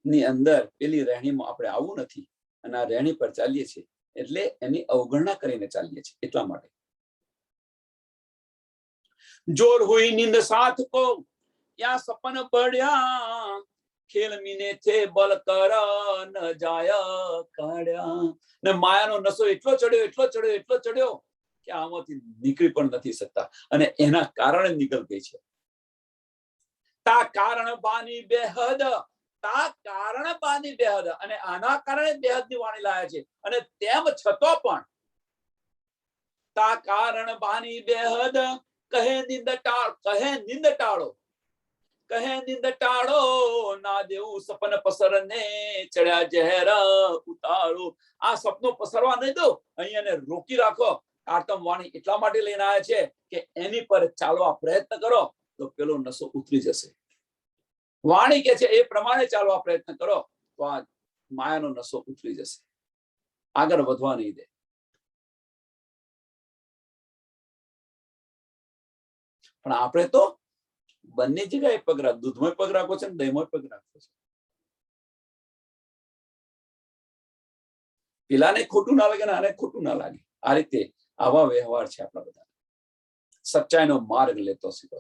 ની અંદર પેલી રહેણીમાં આપણે આવવું નથી અને આ રહેણી પર ચાલીએ છીએ એટલે એની અવગણના કરીને ચાલીએ છીએ. એટલા માટે જોર હુઈ નીંદ સાથ કો યા સપન પડ્યા, ખેલ મીને થે બલ કર ન જાય કાઢ્યા. ને માયાનો નશો એટલો ચડ્યો કે આમાંથી નીકળી પણ નથી શકતા અને એના કારણે નીકળ ગઈ છે. તા કારણ બાની બેહદ, અને આના કારણે બેહદની વાણી લાયા છે. અને તેમ છતાં પણ તા કારણ બાની બેહદ કહે નિંદ ટાળો ના દેવું સપન પસરને ચડ્યા ઝેર ઉતારો. આ સપનું પસરવા નહીં દો, અહીંયાને રોકી રાખો. તારતમ વાણી એટલા માટે લઈને આવ્યા છે કે એની પર ચાલવા પ્રયત્ન કરો તો પેલો નશો ઉતરી જશે. વાણી કે છે એ પ્રમાણે ચાલવા પ્રયત્ન કરો તો આ માયાનો નશો ઉતરી જશે, આગળ વધવા નહીં દે. પણ આપણે તો બંને જગ્યાએ પગ રાખ, દૂધમાં પગ રાખો છે ને દહીંમાં પગ રાખો છે. પેલાને ખોટું ના લાગે ને આને ખોટું ના લાગે, આ રીતે આવા વ્યવહાર છે આપણા બધા. સચ્ચાઈનો માર્ગ લેતો શીખો,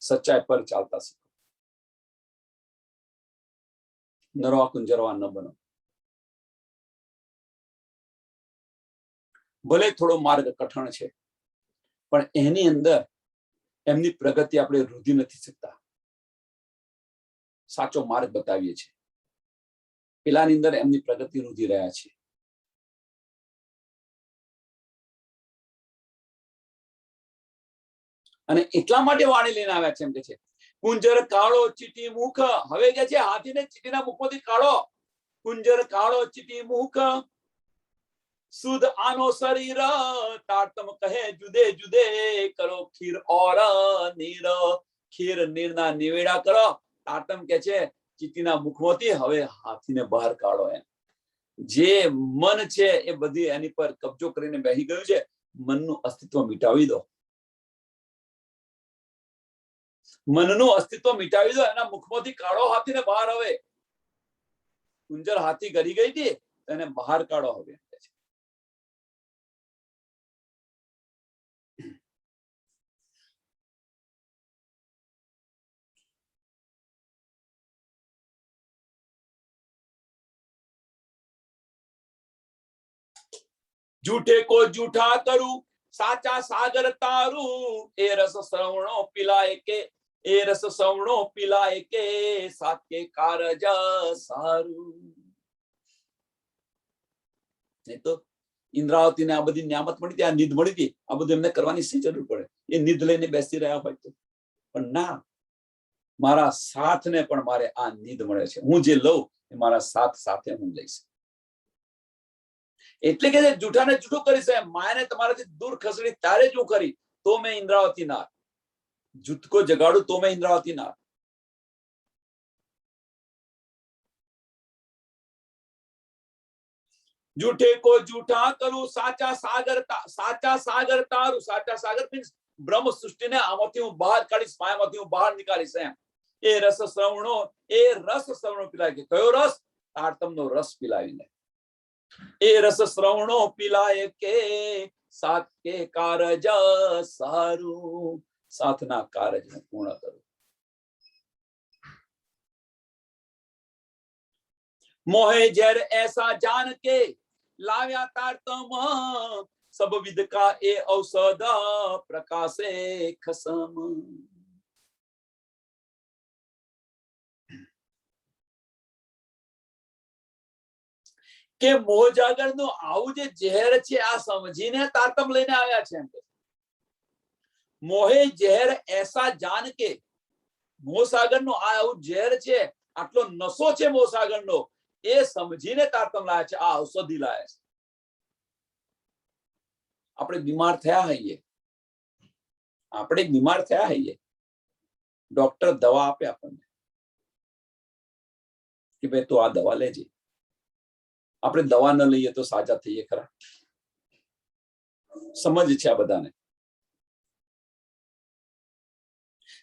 સચ્ચાઈ પર ચાલતા શીખો. નરવા કુંજરવા ન બનો. ભલે થોડો માર્ગ કઠણ છે પણ એની અંદર એમની પ્રગતિ આપણે રૂધી નથી શકતા. સાચો માર્ગ બતાવીએ છીએ, પેલાની અંદર એમની પ્રગતિ રૂધી રહ્યા છે. અને એટલા માટે વાણી લઈને આવ્યા છે. એમ કે છે કુંજર કાળો ચીટી મુખ. હવે કે છે હાથીને ચીટીના મુખમાંથી કાઢો. કુંજર કાળો ચીટી મુખ સુધ આનો શરીર, તારતમ કહે જુદે જુદે કરો ખીર ઓર નીર. ખીર નીરના નિવેડા કરો. તારતમ કે છે ચીટીના મુખમાંથી હવે હાથીને બહાર કાઢો. એમ જે મન છે એ બધી એની પર કબજો કરીને બેસી ગયું છે, મનનું અસ્તિત્વ મિટાવી દો. મનનું અસ્તિત્વ મિટાવી દો, એના મુખમાંથી કાઢો હાથીને બહાર. હવે કુંજર હાથી ગરી ગઈ હતી એને બહાર કાઢો. હવે झूठे को झूठा करूं સાચા સાગર તારું એ રસ શ્રવણો પીલાય કે, એ રસ શ્રવણો પીલાય કે સાકે કારજ સારું. નહીં તો ઇન્દ્રાવતીને આ બધી નિયામત મળી હતી, આ નિધ મળી હતી, આ બધું એમને કરવાની શી જરૂર પડે? એ નિધ લઈને બેસી રહ્યા હોય તો. પણ ના, મારા સાથને પણ મારે આ નિધ મળે છે. હું જે લઉં એ મારા સાથ સાથે હું લઈશ. એટલે કે જૂઠાને જૂઠું કરીશ, માયાને તમારાથી દૂર ખસેડી ત્યારે જ હું કરી તો મેં ઇન્દ્રાવતી ના. જૂઠ કો જગાડું તો મેં ઇન્દ્રાવતી ના. જૂઠે કો જૂઠા કરું સાચા સાગર તારું. સાચા સાગર મીન્સ બ્રહ્મ સૃષ્ટિને આમાંથી હું બહાર કાઢીશ, માયામાંથી હું બહાર નીકાળીશ. એમ એ રસ શ્રવણો પીલાય કે કયો રસ? તારતમનો રસ પીલાવીને. એ રસ શ્રવણો પીલાય કે સાકે કારજ સારું. સાથના કારજને પૂર્ણ કરું. મોહે ઝેર એસા જાન કે લાવ્યા તારતમ, સબ વિધ કા એ ઔષધ પ્રકાશે ખસમ. કે મોહ જાગર નું આવું જે ઝેર છે આ સમજીને તારતમ લઈને આવ્યા છે. એમ મોહે ઝેર એસા જાન કે, મોહ સાગર નો આ આવું ઝેર છે, આટલો નશો છે મોહ સાગર નો, એ સમજીને તારતમ લાયા છે, આ ઔષધિ લાયા છે. આપણે બીમાર થયા હોઈએ, ડોક્ટર દવા આપે આપણને કે ભાઈ તું આ દવા લેજે. આપણે દવા ન લઈએ તો સાજા થઈએ ખરા? સમજ છે આ બધાને?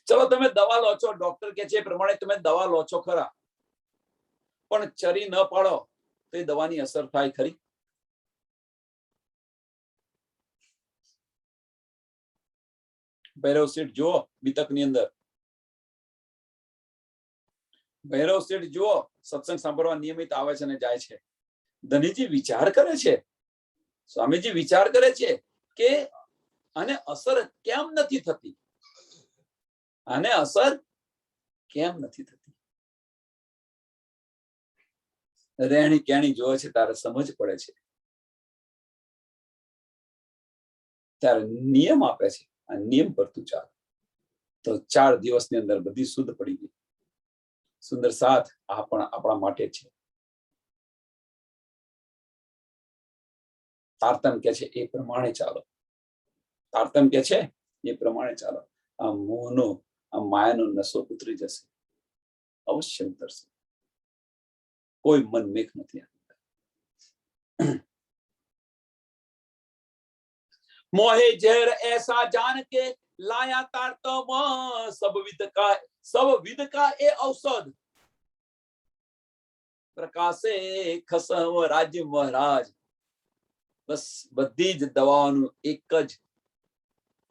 ચલો તમે દવા લો છો, ડોક્ટર કે છે એ પ્રમાણે તમે દવા લો છો ખરા, પણ ચરી ન પાડો તો એ દવાની અસર થાય ખરી? ભૈરવ શેઠ જુઓ બીતકની અંદર, ભૈરવ શેઠ જુઓ સત્સંગ સાંભળવા નિયમિત આવે છે અને જાય છે. ધનીજી વિચાર કરે છે, સ્વામીજી વિચાર કરે છે કે આને અસર કેમ નથી થતી, આને અસર કેમ નથી થતી. રહેણી કેણી જોવે છે ત્યારે સમજ પડે છે, ત્યારે નિયમ આપે છે. આ નિયમ પરતું ચાલ તો 4 દિવસની અંદર બધી શુદ્ધ પડી ગઈ. સુંદર સાથ આપણા માટે છે. તારતમ કે છે એ પ્રમાણે ચાલો, તારતમ કે છે એ પ્રમાણે ચાલો. આ મોહનો, આ માયાનો નશો ઉતરી જશે, અવશ્ય ઉતરશે. કોઈ મન મેઘ નથી. મોહે ઝેર એસા જાન કે લાયા તારતમ, સબ વિધ કા એ ઔષધ પ્રકાશે ખસમ. રાજ્ય મહારાજ, બસ બધી જ દવાઓનું એક જ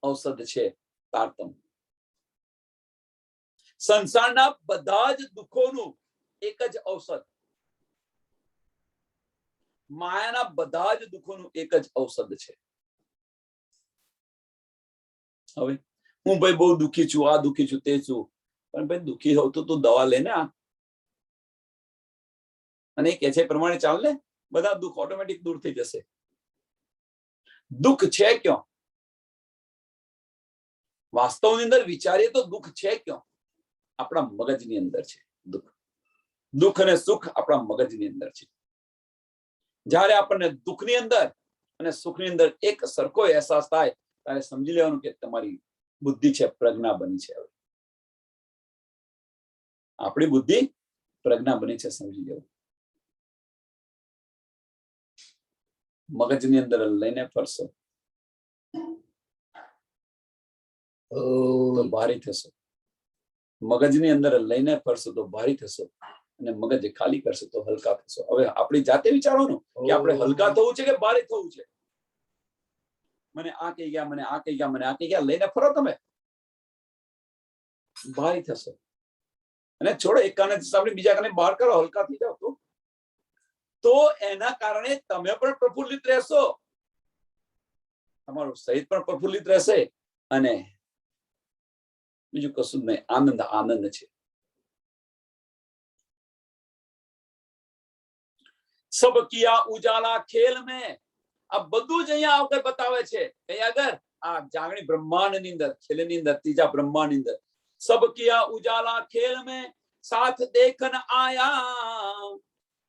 ઔષધ છે, તારતમ. સંસારના બધા જ દુઃખોનું એક જ ઔષધ, માયાના બધા જ દુઃખોનું એક જ ઔષધ છે. હવે હું ભાઈ બહુ દુઃખી છું, આ દુઃખી છું, તે છું, પણ ભાઈ દુઃખી હોવ તો તું દવા લેને આ, અને કે છે પ્રમાણે ચાલ ને, બધા દુઃખ ઓટોમેટિક દૂર થઈ જશે. દુઃખ છે ક્યાં? વાસ્તવની અંદર વિચારીએ તો દુઃખ છે ક્યાં? આપણા મગજની અંદર છે દુઃખ. દુઃખ અને સુખ આપણા મગજની અંદર છે. જ્યારે આપણને દુઃખની અંદર અને સુખની અંદર એક સરખો અહેસાસ થાય ત્યારે સમજી લેવાનું કે તમારી બુદ્ધિ છે પ્રજ્ઞા બની છે. આપણી બુદ્ધિ પ્રજ્ઞા બની છે, સમજી લેવું. મગજની અંદર લઈને ફરશો તો ભારી થશો, મગજની અંદર લઈને ફરશો તો ભારી થશો, અને મગજ ખાલી કરશો તો હલકા થશો. હવે આપણી જાતે વિચારવાનું કે આપણે હલકા થવું છે કે ભારે થવું છે. મને આ કહી ગયા, મને આ કહી ગયા, મને આ કહી ગયા, લઈને ફરો તમે, ભારી થશો. અને છોડો, એક કાને સાંભળી બીજા કાને બહાર કરો, હલકા થઈ જાવ તો એના કારણે તમે પણ પ્રફુલ્લિત રહેશો, તમારું સહિત પણ પ્રફુલ્લિત રહેશે અને બીજું કશું નહીં, આનંદ આનંદ છે. સબ કિયા ઉજાલા ખેલ મેં, આ બધું જ અહીંયા આગળ બતાવે છે. અહીંયા આગળ આ જાગણી બ્રહ્માંડ ની અંદર, ખેલની અંદર, ત્રીજા બ્રહ્માંડ ની અંદર, સબ કિયા ઉજાલા ખેલ મેં साथ देखन आया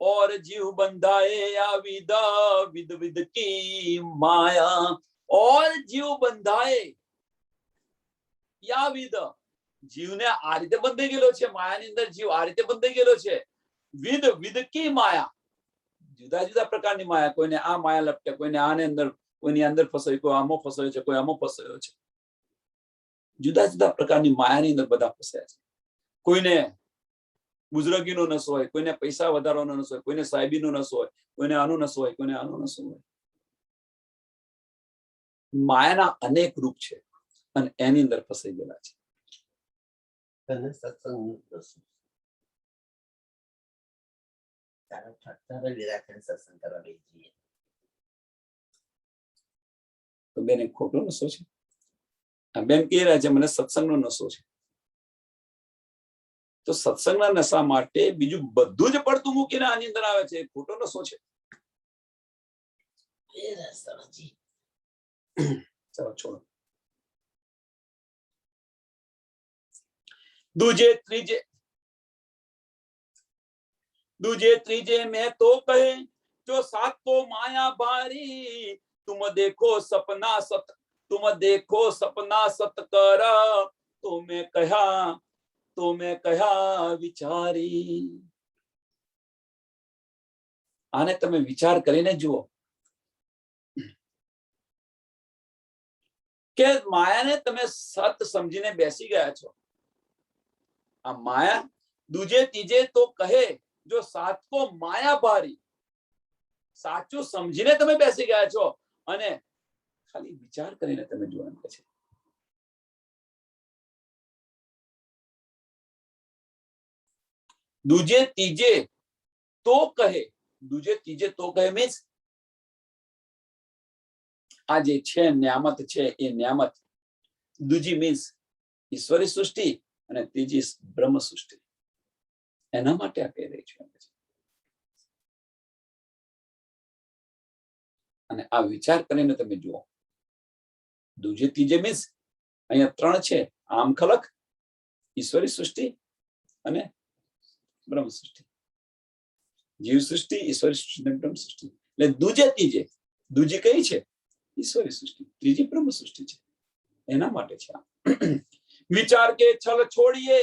और जीव बंधाए या विदा विद विद की माया, और जीव બંધાય યા વિદ, જીવને આ રીતે બંધાઈ ગયેલો છે, માયાની અંદર જીવ આ રીતે બંધાઈ ગયેલો છે. વિદ વિદ કી માયા, જુદા જુદા પ્રકારની માયા, કોઈને આ માયા લપટે, કોઈને આને અંદર, કોઈની અંદર ફસાય, કોઈ આમો ફસાયો છે, કોઈ આમો ફસાયો છે. જુદા જુદા પ્રકારની માયાની અંદર બધા ફસાયા છે. કોઈને બુઝુર્ગીનો નશો હોય, કોઈને પૈસા વધારવાનો નશો હોય, કોઈને સાહેબીનો નશો હોય, કોઈને આનો નશો હોય, કોઈને આનો નશો હોય. માયાના અનેક રૂપ છે અને એની અંદર ફસાઈ ગયેલા છે. તો બેન ખોટો નશો છે. આ બેન કહી રહ્યા છે મને સત્સંગનો નશો છે. તો સત્સંગના નશા માટે બીજું બધું જ પડતું મૂકીને આની અંદર આવે છે, ખોટો નશો છે. ચલો છોડો. दूजे त्रीजे में तो कहे जो सात को माया भारी, तुम देखो सपना सत कर, तो मैं कहा विचारी. आने તમે વિચાર કરીને જુઓ કે માયાને તમે સત સમજીને બેસી ગયા છો. આ માયા દૂજે ત્રીજે તો કહે જો સાત કો માયા ભારી, સાચું સમજીને તમે બેસી ગયા છો અને ખાલી વિચાર કરીને તમે જુઓ એમ કે છે. दूजे तीजे तो कहे, दूजे तीजे तो कहे मीन्स આ જે છે ન્યામત છે, એ ન્યામત દૂજી મીન્સ ઈશ્વરી સૃષ્ટિ અને ત્રીજી બ્રહ્મ સૃષ્ટિ, એના માટે આ કહી રહી છું. અને આ વિચાર કરીને તમે જુઓ. દૂજે ત્રીજે મીન્સ અહીંયા ત્રણ છે, આમ ખલક, ઈશ્વરી સૃષ્ટિ અને બ્રહ્મ સૃષ્ટિ. જીવ સૃષ્ટિ, ઈશ્વરી સૃષ્ટિ અને બ્રહ્મ સૃષ્ટિ. એટલે દૂજે ત્રીજે, દૂજી કઈ છે? ઈશ્વરી સૃષ્ટિ, ત્રીજી બ્રહ્મ સૃષ્ટિ છે. એના માટે છે. વિચાર કે છલ છોડીએ,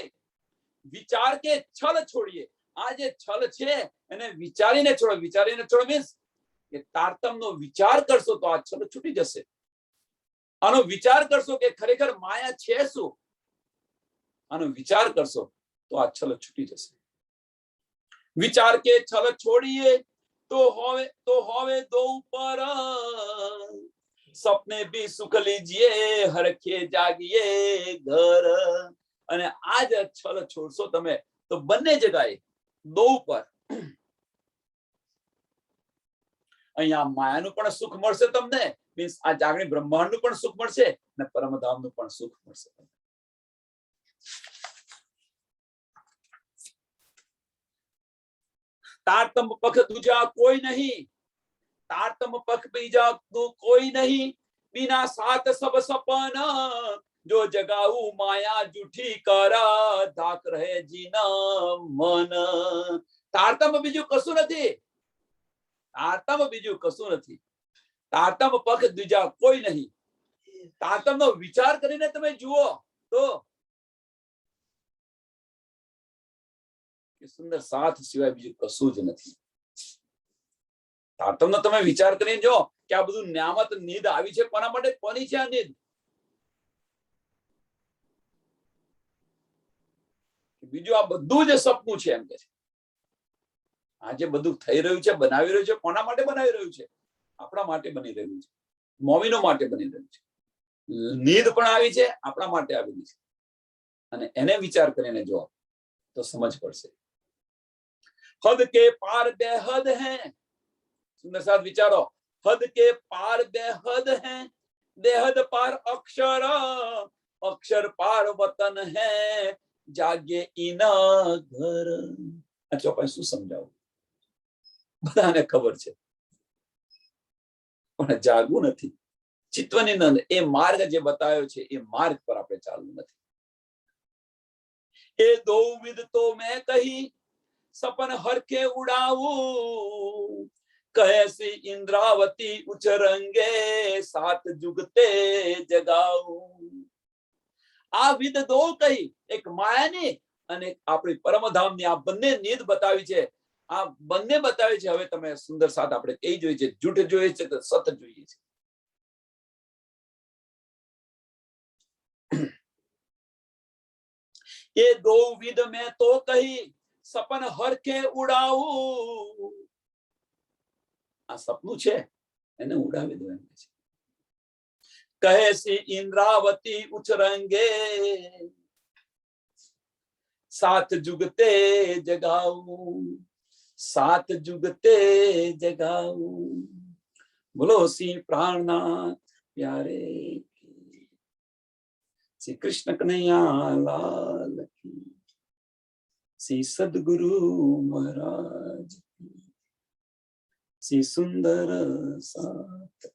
વિચાર કે છલ છોડીએ. આ જે છલ છે એને વિચારીને છોડો. વિચારીને છોડો મીન્સ કે તારતમનો વિચાર કરશો તો આ છલ છૂટી જશે. આનો વિચાર કરશો કે ખરેખર માયા છે શું, આનો વિચાર કરશો તો આ છલ છૂટી જશે. विचार के छल छोड़िए तो होवे दो ऊपर, सपने भी सुख लीजिए हरखे जागिए घर. અને આજ છલ છોડશો તમે તો બંને જગ્યાએ દો ઉપર, અહીંયા માયાનું પણ સુખ મળશે તમને, મીન્સ આ જાગણી બ્રહ્માંડનું પણ સુખ મળશે અને પરમધામનું પણ સુખ મળશે. तारतम पख दूजा कोई नहीं, तारतम पख बीजा कोई नहीं, बिना साथ सब सपन, जो जगाऊ माया जूठी करा धाक रहे जीना मन. तारतम बीजू कशु नहीं, तारतम बीजू कशु नहीं. तारतम पख दूजा कोई नहीं. तारतम नो विचार करीने तमे जुओ तो સુંદર સાથ સિવાય બીજું કશું જ નથી. તારતમનો તમે વિચાર કરીને જો કે આ બધું ન્યામત નીંદ આવી છે, કોના માટે? કોની છે આ નીંદ? બીજું આ બધું જ સપનું છે એમ કે છે. આ જે બધું થઈ રહ્યું છે, બનાવી રહ્યું છે, કોના માટે બનાવી રહ્યું છે? આપણા માટે બની રહ્યું છે, મોમીનો માટે બની રહ્યું છે. નીંદ પણ આવી છે, આપણા માટે આવેલી છે. અને એને વિચાર કરીને જો તો સમજ પડશે. हद के पार बेहद हैं, सुंदर साथ विचारो. हद के पार बेहद हैं, देहद पार अक्षर, अक्षर पार वतन है, जागे इना घर। આ ચોપાઈ શું સમજાવું? બધાને ખબર છે, પણ જાગવું નથી. ચિત્તવની નંદ એ માર્ગ જે બતાવ્યો છે એ માર્ગ પર આપણે ચાલવું નથી. એ દો વિધ તો મેં કહી, સપન હરખે ઉડાવું, कैसी इंद्रावती उचरंगे, सात जुगते जगाऊं। આ વિધ દો કહી, એક માયાની અને આપણી પરમધામની આ બંને નીત બતાવી છે. આ બંને બતાવી છે. હવે તમે સુંદર સાથ આપણે કઈ જોઈએ છે? જૂઠ જોઈએ છે તો સત જોઈએ છે. એ દો વિધ મેં તો કહી, સપન હરખે ઉડાવું. આ સપનું છે, એને ઉડાવી દો એમ છે. कैसी इंद्रावती उचरंगे, सात जुगते जगाऊं, सात जुगते जगाऊं। बोलो श्री प्राणनाथ प्यारे की, श्री कृष्ण कन्हैया लाल की, श्री सद्गुरु महाराज की, श्री सुंदर साथ।